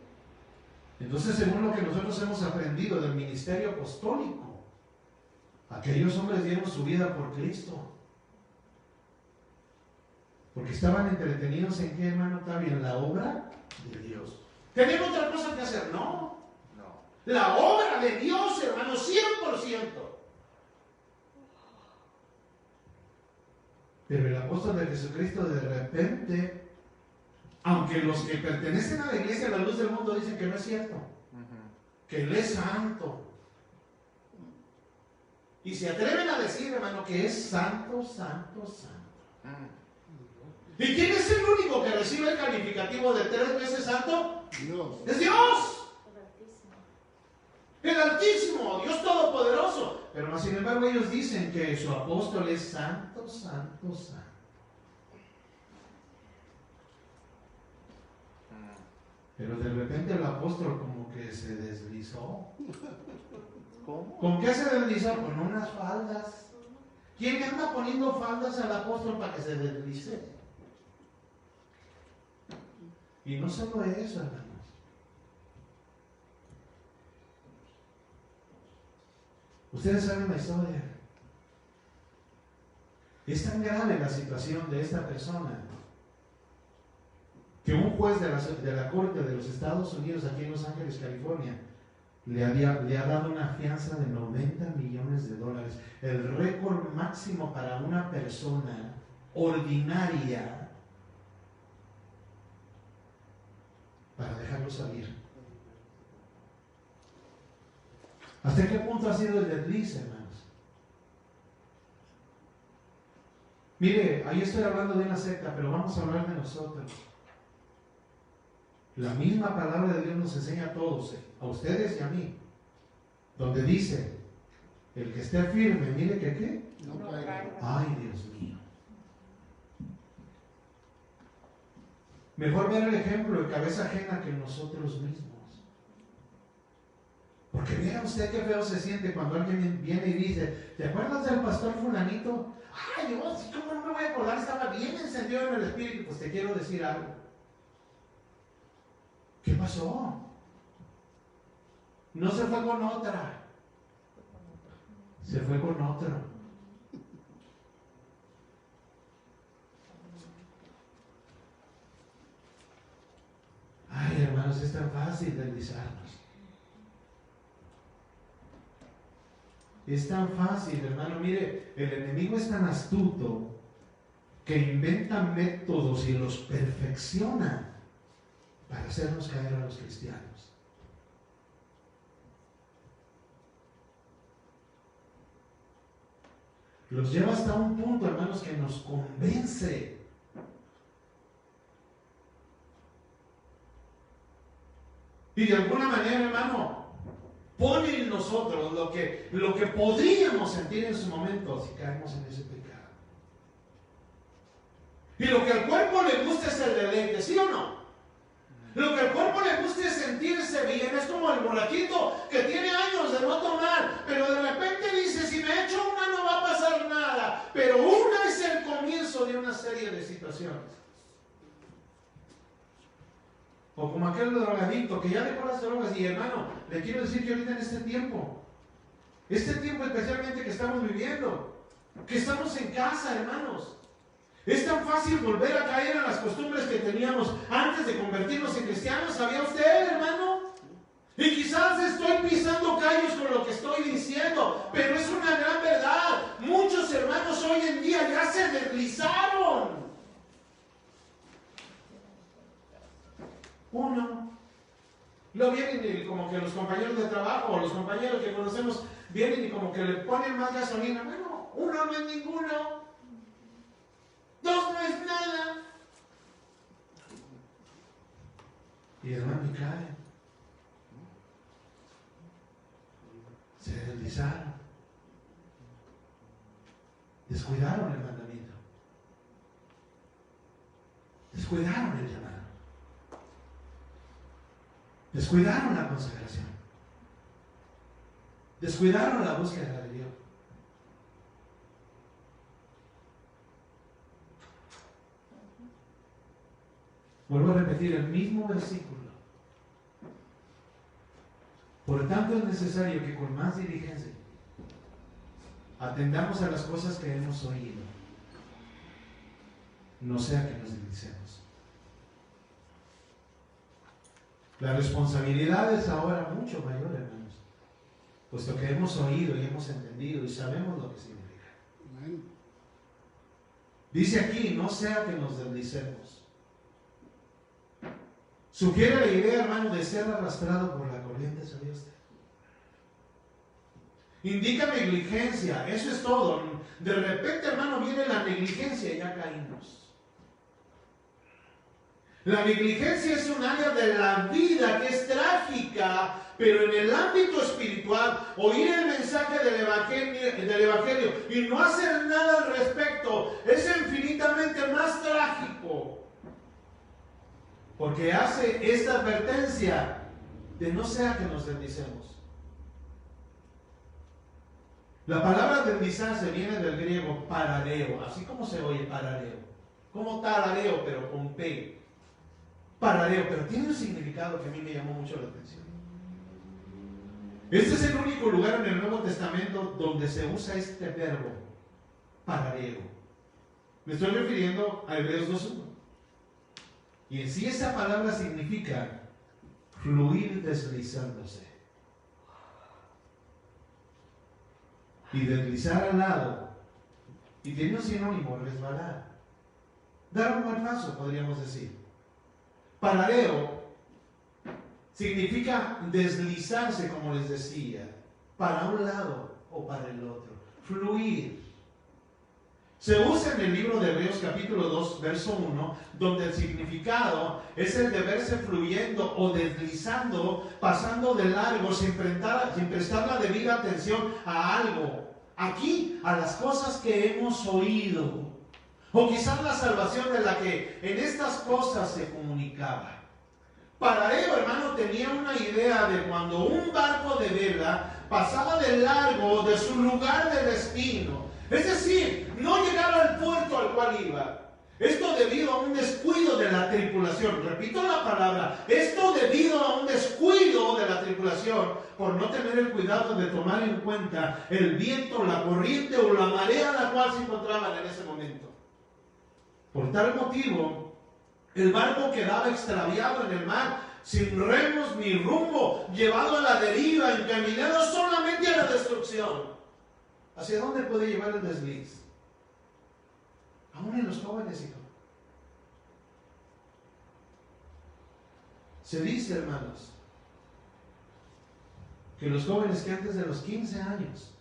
Entonces, según lo que nosotros hemos aprendido del ministerio apostólico, aquellos hombres dieron su vida por Cristo. Porque estaban entretenidos en qué, hermano, está bien, la obra de Dios. ¿Tenían otra cosa que hacer? No. La obra de Dios, hermano, 100%. Pero el apóstol de Jesucristo de repente, aunque los que pertenecen a la iglesia, a la luz del mundo, dicen que no es cierto, que Él es santo, y se atreven a decir, hermano, que es santo, santo, santo. ¿Y quién es el único que recibe el calificativo de 3 veces santo? Dios. Es Dios. El Altísimo, Dios Todopoderoso. Pero más sin embargo ellos dicen que su apóstol es santo, santo, santo. Pero de repente el apóstol como que se deslizó. ¿Cómo? ¿Con qué se deslizó? Con unas faldas. ¿Quién anda poniendo faldas al apóstol para que se deslice? Y no solo eso, hermanos. Ustedes saben la historia. Es tan grave la situación de esta persona que un juez de la Corte de los Estados Unidos aquí en Los Ángeles, California, le ha dado una fianza de $90 millones. El récord máximo para una persona ordinaria para dejarlo salir. ¿Hasta qué punto ha sido el desliz, hermanos? Mire, ahí estoy hablando de una secta, pero vamos a hablar de nosotros. La misma palabra de Dios nos enseña a todos, a ustedes y a mí, donde dice, el que esté firme, mire que qué. No caiga. Ay, Dios mío. Mejor ver el ejemplo de cabeza ajena que nosotros mismos. Porque vea usted qué feo se siente cuando alguien viene y dice, ¿te acuerdas del pastor fulanito? Ay, yo, ¿cómo no me voy a acordar? Estaba bien encendido en el espíritu. Pues te quiero decir algo. ¿Qué pasó? No se fue con otra. Se fue con otro. Ay, hermanos, es tan fácil deslizarnos. Es tan fácil, hermano. Mire, el enemigo es tan astuto que inventa métodos y los perfecciona para hacernos caer a los cristianos. Los lleva hasta un punto, hermanos, que nos convence. Y de alguna manera, hermano, pone en nosotros lo que podríamos sentir en su momento si caemos en ese pecado. Y lo que al cuerpo le gusta es el deleite, ¿sí o no? Lo que al cuerpo le gusta es sentirse bien. Es como el borrachito que tiene años de no tomar, pero de repente dice, si me echo una no va a pasar nada. Pero una es el comienzo de una serie de situaciones. O como aquel drogadicto que ya dejó las drogas. Y hermano, le quiero decir que ahorita en este tiempo especialmente que estamos viviendo, que estamos en casa, hermanos, es tan fácil volver a caer en las costumbres que teníamos antes de convertirnos en cristianos. ¿Sabía usted, hermano? Y quizás estoy pisando callos con lo que estoy diciendo, pero es una gran verdad. Muchos hermanos hoy en día ya se deslizaron. Uno. Luego vienen y como que los compañeros de trabajo o los compañeros que conocemos vienen y como que le ponen más gasolina. Bueno, uno no es ninguno. Y hermano, y caen. Se deslizaron. Descuidaron el mandamiento. Descuidaron el llamado. Descuidaron la consagración. Descuidaron la búsqueda de Dios. Vuelvo a repetir el mismo versículo. Por tanto es necesario que con más diligencia atendamos a las cosas que hemos oído, no sea que nos deslicemos. La responsabilidad es ahora mucho mayor, hermanos, puesto que hemos oído y hemos entendido y sabemos lo que significa. Amén. Dice aquí, no sea que nos deslicemos. Sugiere la idea, hermano, de ser arrastrado por la corriente, ¿sabía usted? Indica negligencia, eso es todo. De repente, hermano, viene la negligencia y ya caímos. La negligencia es un área de la vida que es trágica, pero en el ámbito espiritual, oír el mensaje del evangelio y no hacer nada al respecto es infinitamente más trágico. Porque hace esta advertencia de no sea que nos deslicemos. La palabra deslizarse viene del griego parareo, así como se oye parareo. Como tarareo, pero con P. Parareo, pero tiene un significado que a mí me llamó mucho la atención. Este es el único lugar en el Nuevo Testamento donde se usa este verbo, parareo. Me estoy refiriendo a Hebreos 2:1. Y en sí esa palabra significa fluir deslizándose. Y deslizar al lado. Y tiene un sinónimo, resbalar. Dar un buen paso, podríamos decir. Parareo significa deslizarse, como les decía, para un lado o para el otro. Fluir. Se usa en el libro de Hebreos capítulo 2, verso 1, donde el significado es el de verse fluyendo o deslizando, pasando de largo, sin prestar la debida atención a algo. Aquí, a las cosas que hemos oído. O quizás la salvación de la que en estas cosas se comunicaba. Parareo, hermano, tenía una idea de cuando un barco de vela pasaba de largo de su lugar de destino. Es decir, no llegaba al puerto al cual iba. Esto debido a un descuido de la tripulación. Repito la palabra. Esto debido a un descuido de la tripulación por no tener el cuidado de tomar en cuenta el viento, la corriente o la marea en la cual se encontraban en ese momento. Por tal motivo, el barco quedaba extraviado en el mar, sin remos ni rumbo, llevado a la deriva, encaminado solamente a la destrucción. ¿Hacia dónde puede llevar el desliz? Aún en los jóvenes, hijo. Se dice, hermanos, que los jóvenes que antes de los 15 años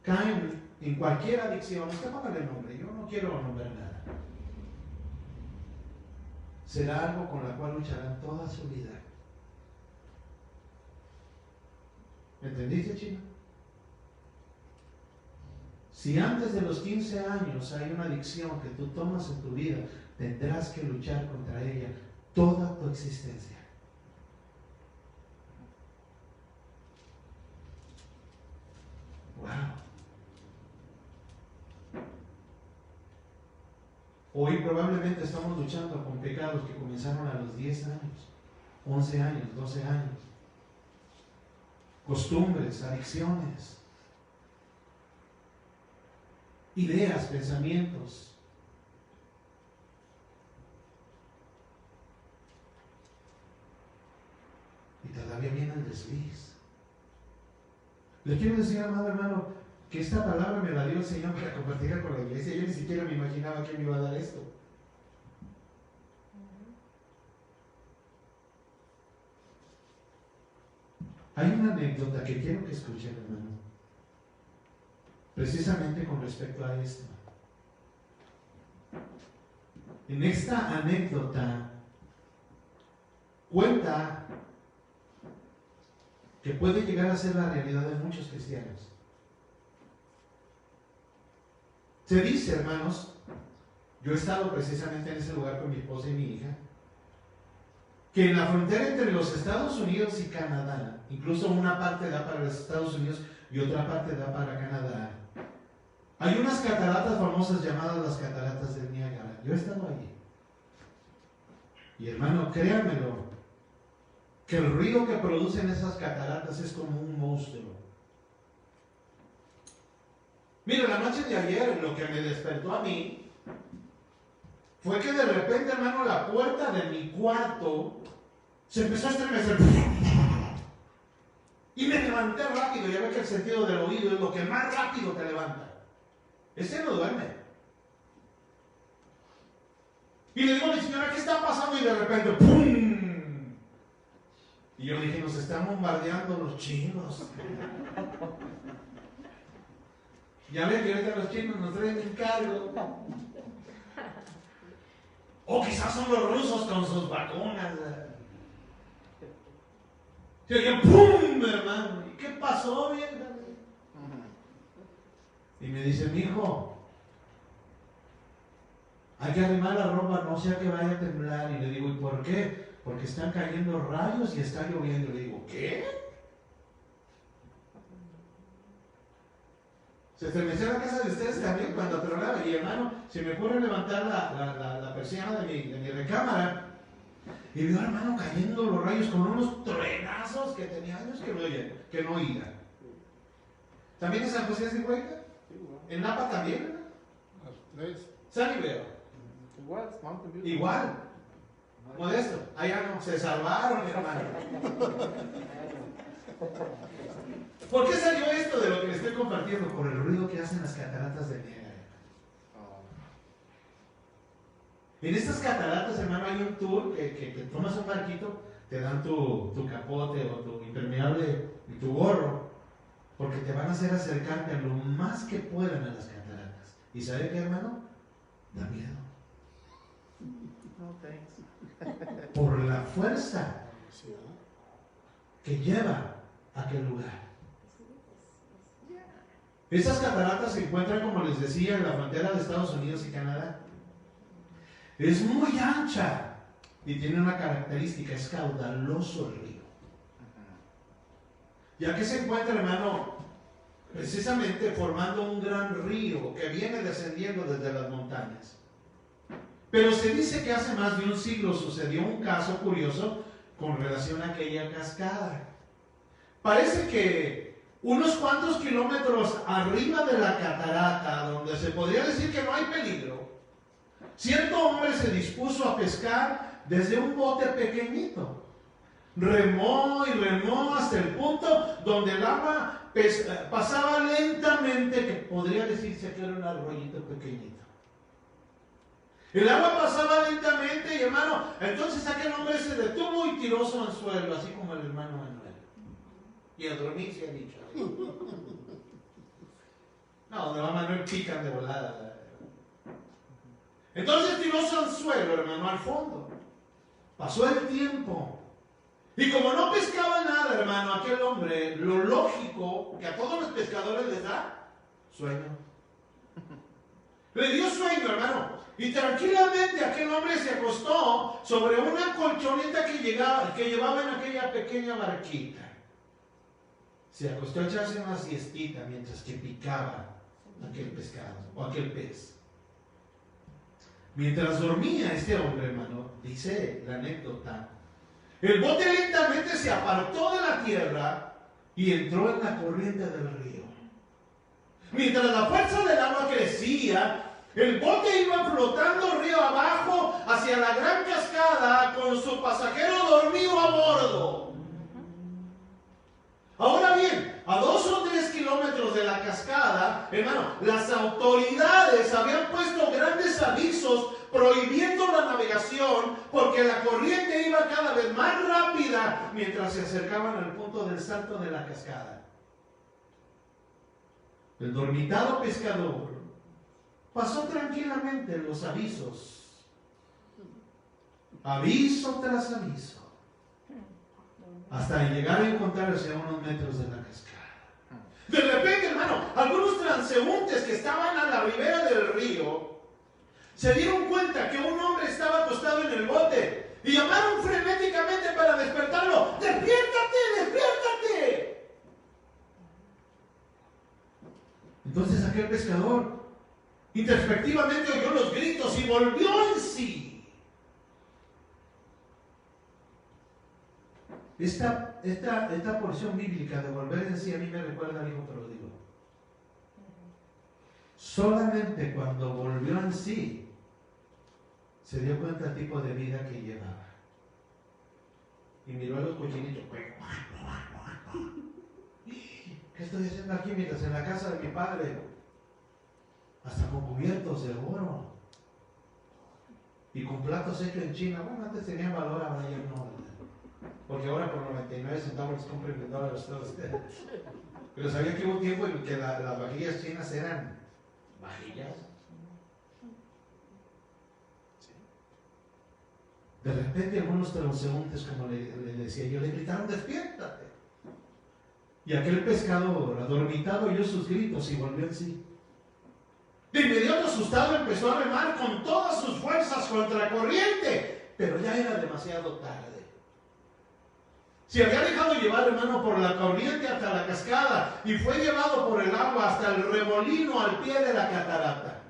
caen en cualquier adicción, usted póngale el nombre, yo no quiero nombrar nada, será algo con la cual lucharán toda su vida. ¿Me entendiste, chino? Si antes de los 15 años hay una adicción que tú tomas en tu vida, tendrás que luchar contra ella toda tu existencia. Wow. Hoy probablemente estamos luchando con pecados que comenzaron a los 10 años, 11 años, 12 años. Costumbres, adicciones, ideas, pensamientos. Y todavía viene el desliz. Le quiero decir, amado hermano, que esta palabra me la dio el Señor para compartirla con la iglesia. Yo ni siquiera me imaginaba que me iba a dar esto. Hay una anécdota que quiero que escuchen, hermano, precisamente con respecto a esto. En esta anécdota cuenta que puede llegar a ser la realidad de muchos cristianos. Se dice, hermanos, yo he estado precisamente en ese lugar con mi esposa y mi hija, que en la frontera entre los Estados Unidos y Canadá, incluso una parte da para los Estados Unidos y otra parte da para Canadá, hay unas cataratas famosas llamadas las cataratas del Niágara. Yo he estado allí. Y hermano, créanmelo, que el ruido que producen esas cataratas es como un monstruo. Mira, la noche de ayer lo que me despertó a mí fue que de repente, hermano, la puerta de mi cuarto se empezó a estremecer. Y me levanté rápido. Ya ve que el sentido del oído es lo que más rápido te levanta. Ese no duerme. Y le digo a mi señora, ¿qué está pasando? Y de repente, ¡pum! Y yo dije, nos están bombardeando los chinos. Ya ven que ahorita los chinos nos traen encargo. O quizás son los rusos con sus vacunas. Y yo, ¡pum! Hermano, ¿y qué pasó, vieja? Y me dice, mijo, hay que arrimar la ropa, no sea que vaya a temblar. Y le digo, ¿y por qué? Porque están cayendo rayos y está lloviendo. Y le digo, ¿qué? Se estremeció la casa de ustedes también cuando tronaba. Y hermano, se me ocurre levantar la persiana de mi recámara. Y veo, hermano, cayendo los rayos con unos truenazos que tenía años que no oía. ¿También en San José de Hueca? ¿En Napa también? Sunnyvale. Igual. Modesto. Allá no, se salvaron, hermano. ¿Por qué salió esto de lo que les estoy compartiendo? Por el ruido que hacen las cataratas del Niágara. En estas cataratas, hermano, hay un tour que tomas un barquito, te dan tu capote o tu impermeable y tu gorro, porque te van a hacer acercarte a lo más que puedan a las cataratas. ¿Y sabe qué, hermano? Da miedo. No, thanks. Por la fuerza que lleva a aquel lugar. Esas cataratas se encuentran, como les decía, en la frontera de Estados Unidos y Canadá. Es muy ancha y tiene una característica, es caudaloso el río. Ya que se encuentra, hermano, precisamente formando un gran río que viene descendiendo desde las montañas. Pero se dice que hace más de un siglo sucedió un caso curioso con relación a aquella cascada. Parece que unos cuantos kilómetros arriba de la catarata, donde se podría decir que no hay peligro, cierto hombre se dispuso a pescar desde un bote pequeñito. Remó y remó hasta el punto donde el agua pasaba lentamente, que podría decirse que era un arroyito pequeñito. El agua pasaba lentamente y, hermano, entonces aquel hombre se detuvo y tiró su anzuelo, así como el hermano Manuel. Y a dormir se ha dicho. No, donde va Manuel pican de volada. Entonces tiró su anzuelo, hermano, al fondo. Pasó el tiempo. Y como no pescaba nada, hermano, aquel hombre, lo lógico que a todos los pescadores les da, sueño. Le dio sueño, hermano. Y tranquilamente aquel hombre se acostó sobre una colchoneta que llevaba en aquella pequeña barquita. Se acostó a echarse una siestita mientras que picaba aquel pescado o aquel pez. Mientras dormía este hombre, hermano, dice la anécdota, el bote lentamente se apartó de la tierra y entró en la corriente del río. Mientras la fuerza del agua crecía, el bote iba flotando río abajo hacia la gran cascada con su pasajero dormido a bordo. Ahora bien, a 2 o 3 kilómetros de la cascada, hermano, las autoridades habían puesto grandes avisos prohibiendo la navegación porque la corriente iba cada vez más rápida mientras se acercaban al punto del salto de la cascada. El dormitado pescador pasó tranquilamente los avisos, aviso tras aviso. hasta llegar a encontrarse a unos metros de la cascada. De repente, hermano, algunos transeúntes que estaban a la ribera del río se dieron cuenta que un hombre estaba acostado en el bote y llamaron frenéticamente para despertarlo. ¡Despiértate, despiértate! Entonces aquel pescador introspectivamente oyó los gritos y volvió en sí. Esta porción bíblica de volver en sí a mí me recuerda al hijo pródigo. Solamente cuando volvió en sí se dio cuenta del tipo de vida que llevaba. Y miró a los cochinitos. ¿Qué estoy haciendo aquí mientras en la casa de mi padre? Hasta con cubiertos de oro. Y con platos hechos en China. Bueno, antes tenían valor, ahora ya no. Porque ahora por 99 centavos les compran en dólares todos ustedes. Pero sabía que hubo un tiempo en que las vajillas chinas eran vajillas. De repente algunos transeúntes, como le decía yo, le gritaron: despiértate. Y aquel pescador, adormitado, oyó sus gritos y volvió en sí. De inmediato, asustado, empezó a remar con todas sus fuerzas contra corriente, pero ya era demasiado tarde. Se había dejado llevar, hermano, por la corriente hasta la cascada y fue llevado por el agua hasta el remolino al pie de la catarata.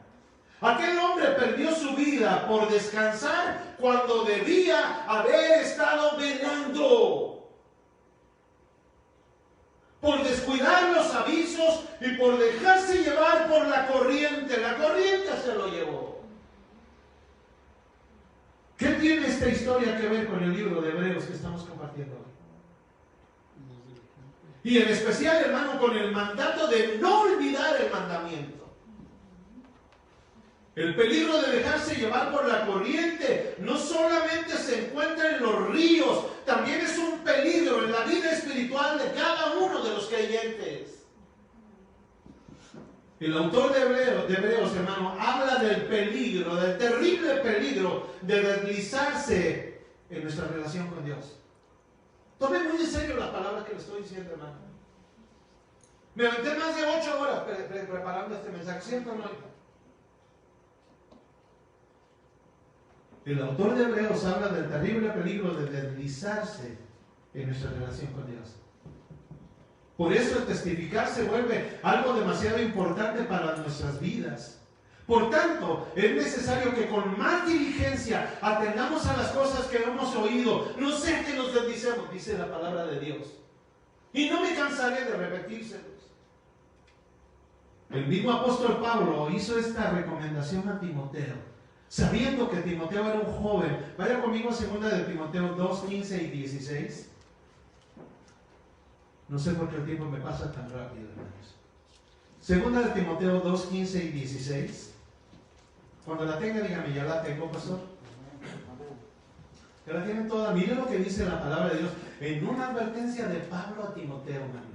Aquel hombre perdió su vida por descansar cuando debía haber estado velando, por descuidar los avisos y por dejarse llevar por la corriente. La corriente se lo llevó. ¿Qué tiene esta historia que ver con el libro de Hebreos que estamos compartiendo hoy? Y en especial, hermano, con el mandato de no olvidar el mandamiento. El peligro de dejarse llevar por la corriente no solamente se encuentra en los ríos, también es un peligro en la vida espiritual de cada uno de los creyentes. El autor de Hebreos, hermano, habla del peligro, del terrible peligro de deslizarse en nuestra relación con Dios. Tomen muy en serio las palabras que le estoy diciendo, hermano. Me aventé más de 8 horas preparando este mensaje, ¿cierto o no? El autor de Hebreos habla del terrible peligro de deslizarse en nuestra relación con Dios. Por eso el testificar se vuelve algo demasiado importante para nuestras vidas. Por tanto, es necesario que con más diligencia atendamos a las cosas que hemos oído. No sea que nos deslicemos, dice la palabra de Dios. Y no me cansaré de repetírselos. El mismo apóstol Pablo hizo esta recomendación a Timoteo, sabiendo que Timoteo era un joven. Vaya conmigo a 2 de Timoteo 2, 15 y 16. No sé por qué el tiempo me pasa tan rápido, hermanos. 2 de Timoteo 2, 15 y 16. Cuando la tenga, dígame: ya la tengo, pastor. Que la tienen toda. Mire lo que dice la palabra de Dios en una advertencia de Pablo a Timoteo, hermano.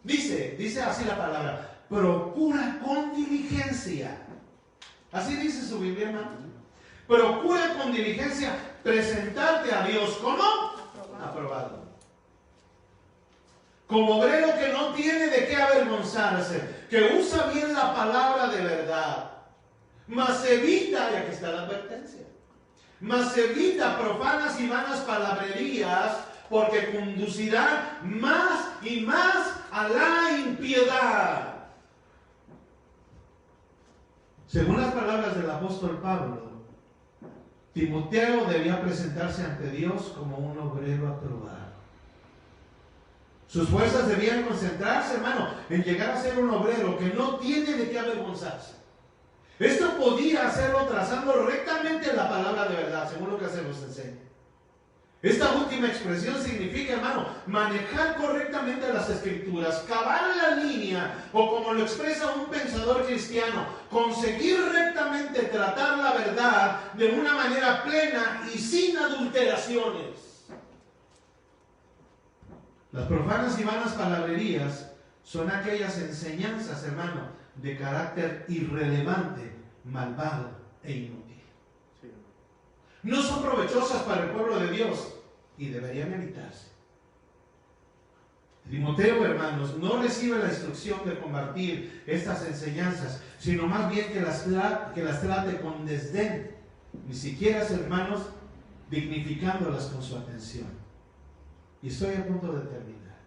Dice así la palabra: procura con diligencia. Así dice su Biblia, hermano. Procura con diligencia presentarte a Dios como aprobado. Como obrero que no tiene de qué avergonzarse, que usa bien la palabra de verdad, mas evita, ya que está la advertencia, mas evita profanas y vanas palabrerías, porque conducirá más y más a la impiedad. Según las palabras del apóstol Pablo, Timoteo debía presentarse ante Dios como un obrero aprobado. Sus fuerzas debían concentrarse, hermano, en llegar a ser un obrero que no tiene de qué avergonzarse. Esto podía hacerlo trazando rectamente la palabra de verdad, según lo que se nos enseña. Esta última expresión significa, hermano, manejar correctamente las escrituras, cavar la línea, o como lo expresa un pensador cristiano, conseguir rectamente tratar la verdad de una manera plena y sin adulteraciones. Las profanas y vanas palabrerías son aquellas enseñanzas, hermano, de carácter irrelevante, malvado e inútil. No son provechosas para el pueblo de Dios y deberían evitarse. Timoteo, hermanos, no recibe la instrucción de compartir estas enseñanzas, sino más bien que las trate con desdén, ni siquiera, hermanos, dignificándolas con su atención. Y estoy a punto de terminar.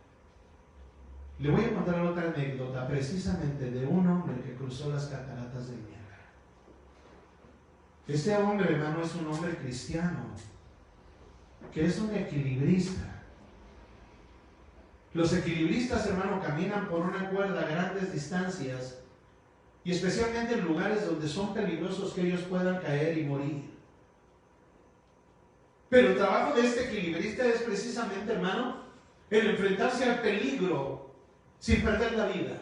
Le voy a contar otra anécdota precisamente de un hombre que cruzó las cataratas del Niágara. Este hombre, hermano, es un hombre cristiano, que es un equilibrista. Los equilibristas, hermano, caminan por una cuerda a grandes distancias y especialmente en lugares donde son peligrosos que ellos puedan caer y morir. Pero el trabajo de este equilibrista es precisamente, hermano, el enfrentarse al peligro sin perder la vida.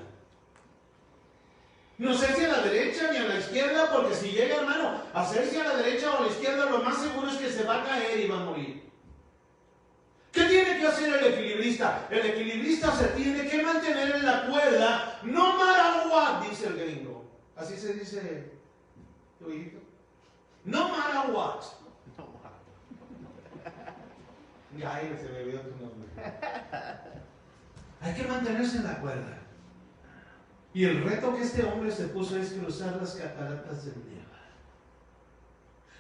No hacerse a la derecha ni a la izquierda, porque si llega, hermano, a hacerse a la derecha o a la izquierda, lo más seguro es que se va a caer y va a morir. ¿Qué tiene que hacer el equilibrista? El equilibrista se tiene que mantener en la cuerda, no matter what, dice el gringo. Así se dice tu hijito. No matter what. Ay, se me olvidó tu nombre. Hay que mantenerse en la cuerda. Y el reto que este hombre se puso es cruzar las cataratas del Niágara.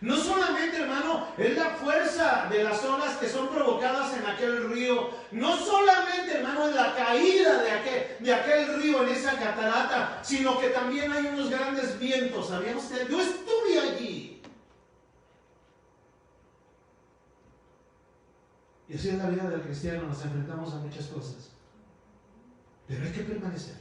No solamente, hermano, es la fuerza de las olas que son provocadas en aquel río. No solamente, hermano, es la caída de aquel río en esa catarata, sino que también hay unos grandes vientos. ¿Sabían ustedes? Yo estuve allí. Y así es la vida del cristiano. Nos enfrentamos a muchas cosas. Pero hay que permanecer.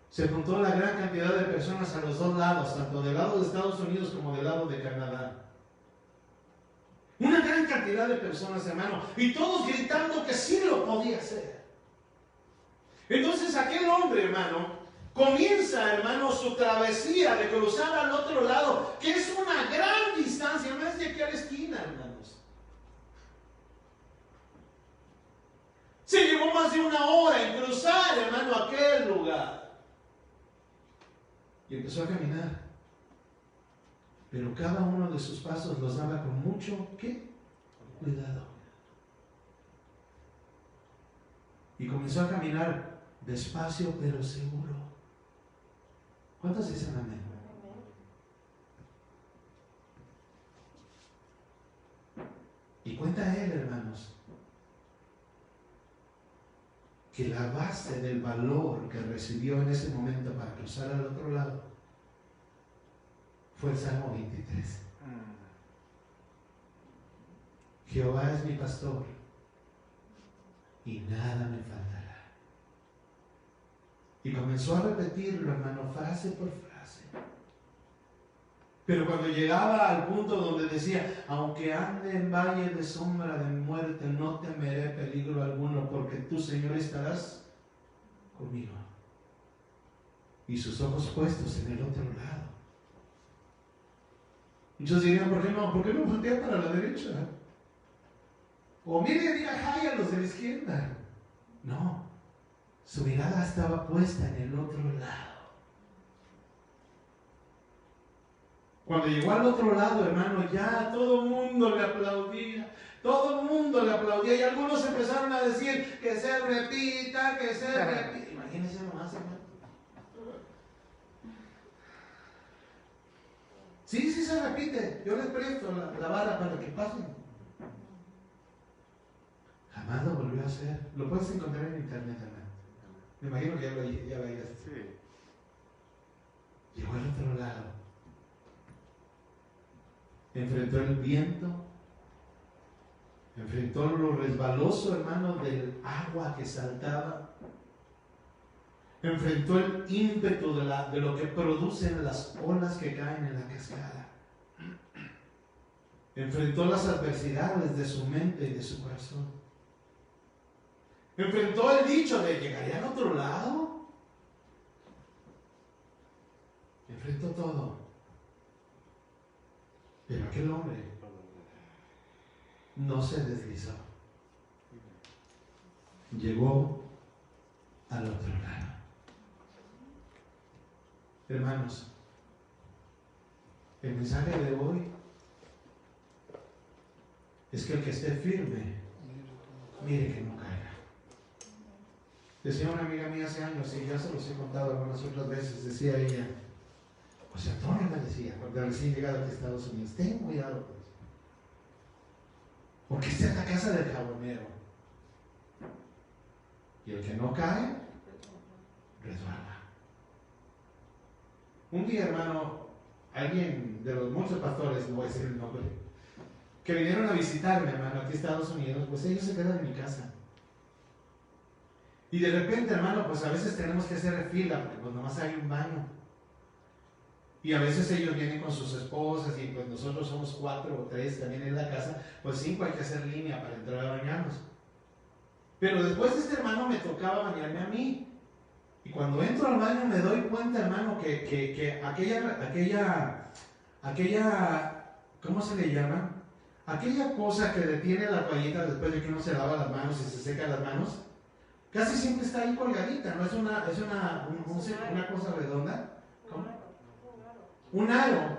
Se juntó la gran cantidad de personas a los dos lados, tanto del lado de Estados Unidos como del lado de Canadá. Una gran cantidad de personas, hermano, y todos gritando que sí lo podía hacer. Entonces aquel hombre, hermano, comienza, hermano, su travesía de cruzar al otro lado, que es una gran distancia, no es de aquí a la esquina, hermanos. Se llevó más de una hora en cruzar, hermano, aquel lugar. Y empezó a caminar. Pero cada uno de sus pasos los daba con mucho, ¿qué? Cuidado. Y comenzó a caminar despacio pero seguro. ¿Cuántos dicen amén? Y cuenta él, hermanos, que la base del valor que recibió en ese momento para cruzar al otro lado fue el Salmo 23. Jehová es mi pastor y nada me faltará. Y comenzó a repetirlo, hermano, frase por frase. Pero cuando llegaba al punto donde decía, aunque ande en valle de sombra de muerte, no temeré peligro alguno, porque tú, Señor, estarás conmigo. Y sus ojos puestos en el otro lado. Muchos dirían, ¿por qué no voltea para la derecha? O mire, diga hi a los de la izquierda. No, su mirada estaba puesta en el otro lado. Cuando llegó al otro lado, hermano, ya todo el mundo le aplaudía. Todo el mundo le aplaudía. Y algunos empezaron a decir que se repita, que se repita. Imagínense nomás, hermano. Sí se repite. Yo les presto la vara para que pasen. Jamás lo volvió a hacer. Lo puedes encontrar en internet, hermano. Me imagino que ya lo hayas. Sí. Llegó al otro lado. Enfrentó el viento, enfrentó lo resbaloso, hermano, del agua que saltaba, enfrentó el ímpetu de lo que producen las olas que caen en la cascada, enfrentó las adversidades de su mente y de su corazón, enfrentó el dicho de ¿llegaré al otro lado? Enfrentó todo. Pero aquel hombre no se deslizó. Llegó al otro lado. Hermanos, el mensaje de hoy es que el que esté firme mire que no caiga. Decía una amiga mía hace años, y ya se los he contado algunas otras veces, decía ella, José Antonio me decía, cuando recién llegado aquí a Estados Unidos, ten cuidado pues, porque esta es la casa del jabonero, y el que no cae, resbala. Un día, hermano, alguien de los muchos pastores, no voy a decir el nombre, que vinieron a visitarme, hermano, aquí a Estados Unidos, pues ellos se quedan en mi casa. Y de repente, hermano, pues a veces tenemos que hacer fila, porque pues nomás hay un baño. Y a veces ellos vienen con sus esposas, y pues nosotros somos 4 o 3 también en la casa, pues 5 hay que hacer línea para entrar a bañarnos. Pero después de este hermano me tocaba bañarme a mí. Y cuando entro al baño me doy cuenta, hermano, que aquella, ¿cómo se le llama? Aquella cosa que detiene la toallita después de que uno se lava las manos y se seca las manos, casi siempre está ahí colgadita, ¿no? Es una cosa redonda. ¿Cómo? Un aro.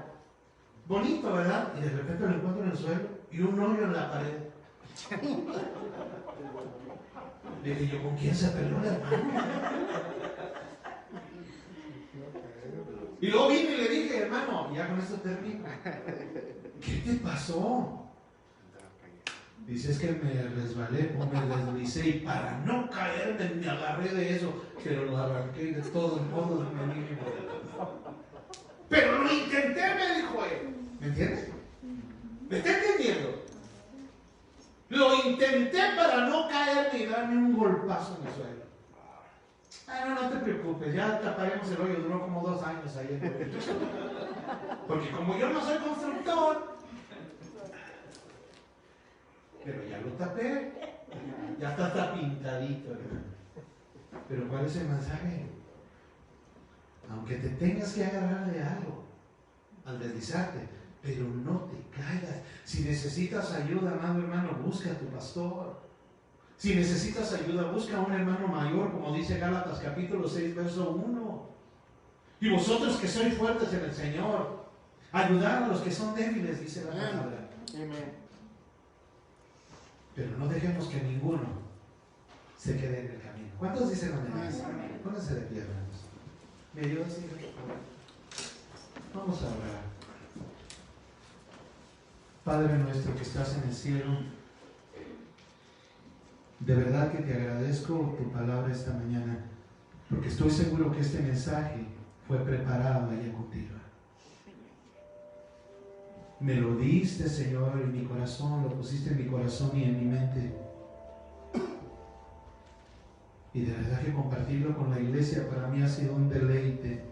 Bonito, ¿verdad? Y de repente lo encuentro en el suelo y un hoyo en la pared. Le dije yo, ¿con quién se peleó el hermano? Y luego vine y le dije, hermano, ya con esto termino. ¿Qué te pasó? Dice, es que me resbalé o me deslicé y para no caerme me agarré de eso, pero lo arranqué de todos modos, me dije. Pero lo intenté, me dijo él. ¿Me entiendes? ¿Me está entendiendo? Lo intenté para no caerme y darme un golpazo en el suelo. No te preocupes, ya taparemos el hoyo, duró como 2 años ahí. Porque como yo no soy constructor, pero ya lo tapé, ya está pintadito, hermano. Pero ¿cuál es el mensaje? Aunque te tengas que agarrar de algo al deslizarte, pero no te caigas. Si necesitas ayuda, amado hermano, busca a tu pastor. Si necesitas ayuda, busca a un hermano mayor, como dice Gálatas capítulo 6, verso 1. Y vosotros que sois fuertes en el Señor, ayudad a los que son débiles, dice la palabra. Amén. Pero no dejemos que ninguno se quede en el camino. ¿Cuántos dicen amén? Pónganse de pie, hermanos. ¿Me ayudas, Señor? Vamos a orar. Padre nuestro que estás en el cielo, de verdad que te agradezco tu palabra esta mañana, porque estoy seguro que este mensaje fue preparado allá contigo. Me lo diste, Señor, en mi corazón, lo pusiste en mi corazón y en mi mente. Y de verdad que compartirlo con la iglesia para mí ha sido un deleite.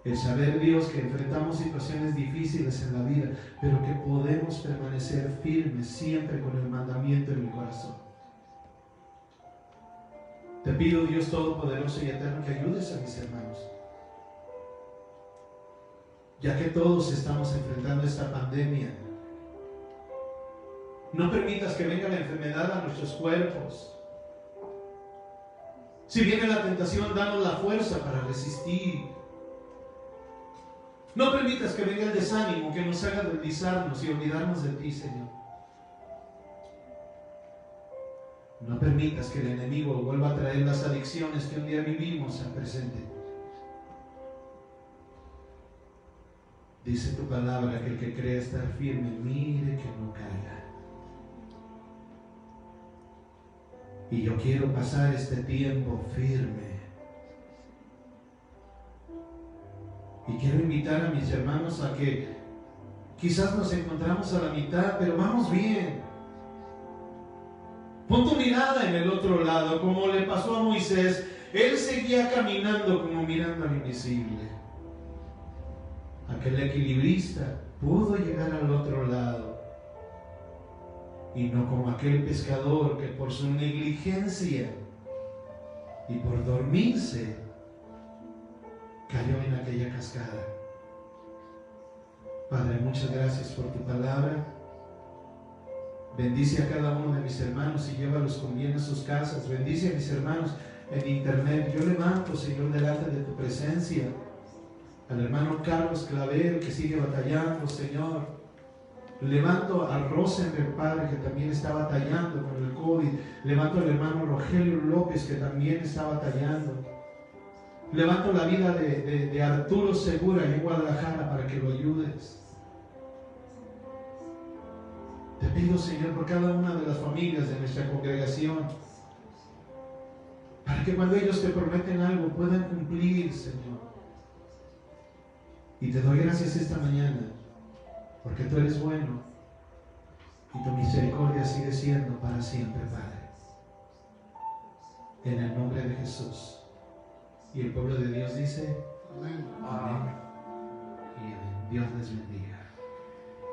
El saber, Dios, que enfrentamos situaciones difíciles en la vida, pero que podemos permanecer firmes siempre con el mandamiento en mi corazón. Te pido, Dios Todopoderoso y Eterno, que ayudes a mis hermanos. Ya que todos estamos enfrentando esta pandemia, no permitas que venga la enfermedad a nuestros cuerpos. Si viene la tentación, danos la fuerza para resistir. No permitas que venga el desánimo que nos haga deslizarnos y olvidarnos de ti, Señor. No permitas que el enemigo vuelva a traer las adicciones que un día vivimos al presente. Dice tu palabra que el que cree estar firme, mire que no caiga. Y yo quiero pasar este tiempo firme. Y quiero invitar a mis hermanos a que quizás nos encontramos a la mitad, pero vamos bien. Pon tu mirada en el otro lado, como le pasó a Moisés. Él seguía caminando como mirando al invisible. Aquel equilibrista pudo llegar al otro lado. Y no como aquel pescador que por su negligencia y por dormirse cayó en aquella cascada. Padre, muchas gracias por tu palabra. Bendice a cada uno de mis hermanos y llévalos con bien a sus casas. Bendice a mis hermanos en internet. Yo levanto, Señor, delante de tu presencia al hermano Carlos Clavel, que sigue batallando, Señor. Levanto a Rosenberg, Padre, que también está batallando con el COVID. Levanto al hermano Rogelio López, que también está batallando. Levanto la vida de Arturo Segura en Guadalajara para que lo ayudes. Te pido, Señor, por cada una de las familias de nuestra congregación, para que cuando ellos te prometen algo puedan cumplir, Señor. Y te doy gracias esta mañana, porque tú eres bueno y tu misericordia sigue siendo para siempre, Padre. En el nombre de Jesús. Y el pueblo de Dios dice: amén. Amén. Y amén. Dios les bendiga.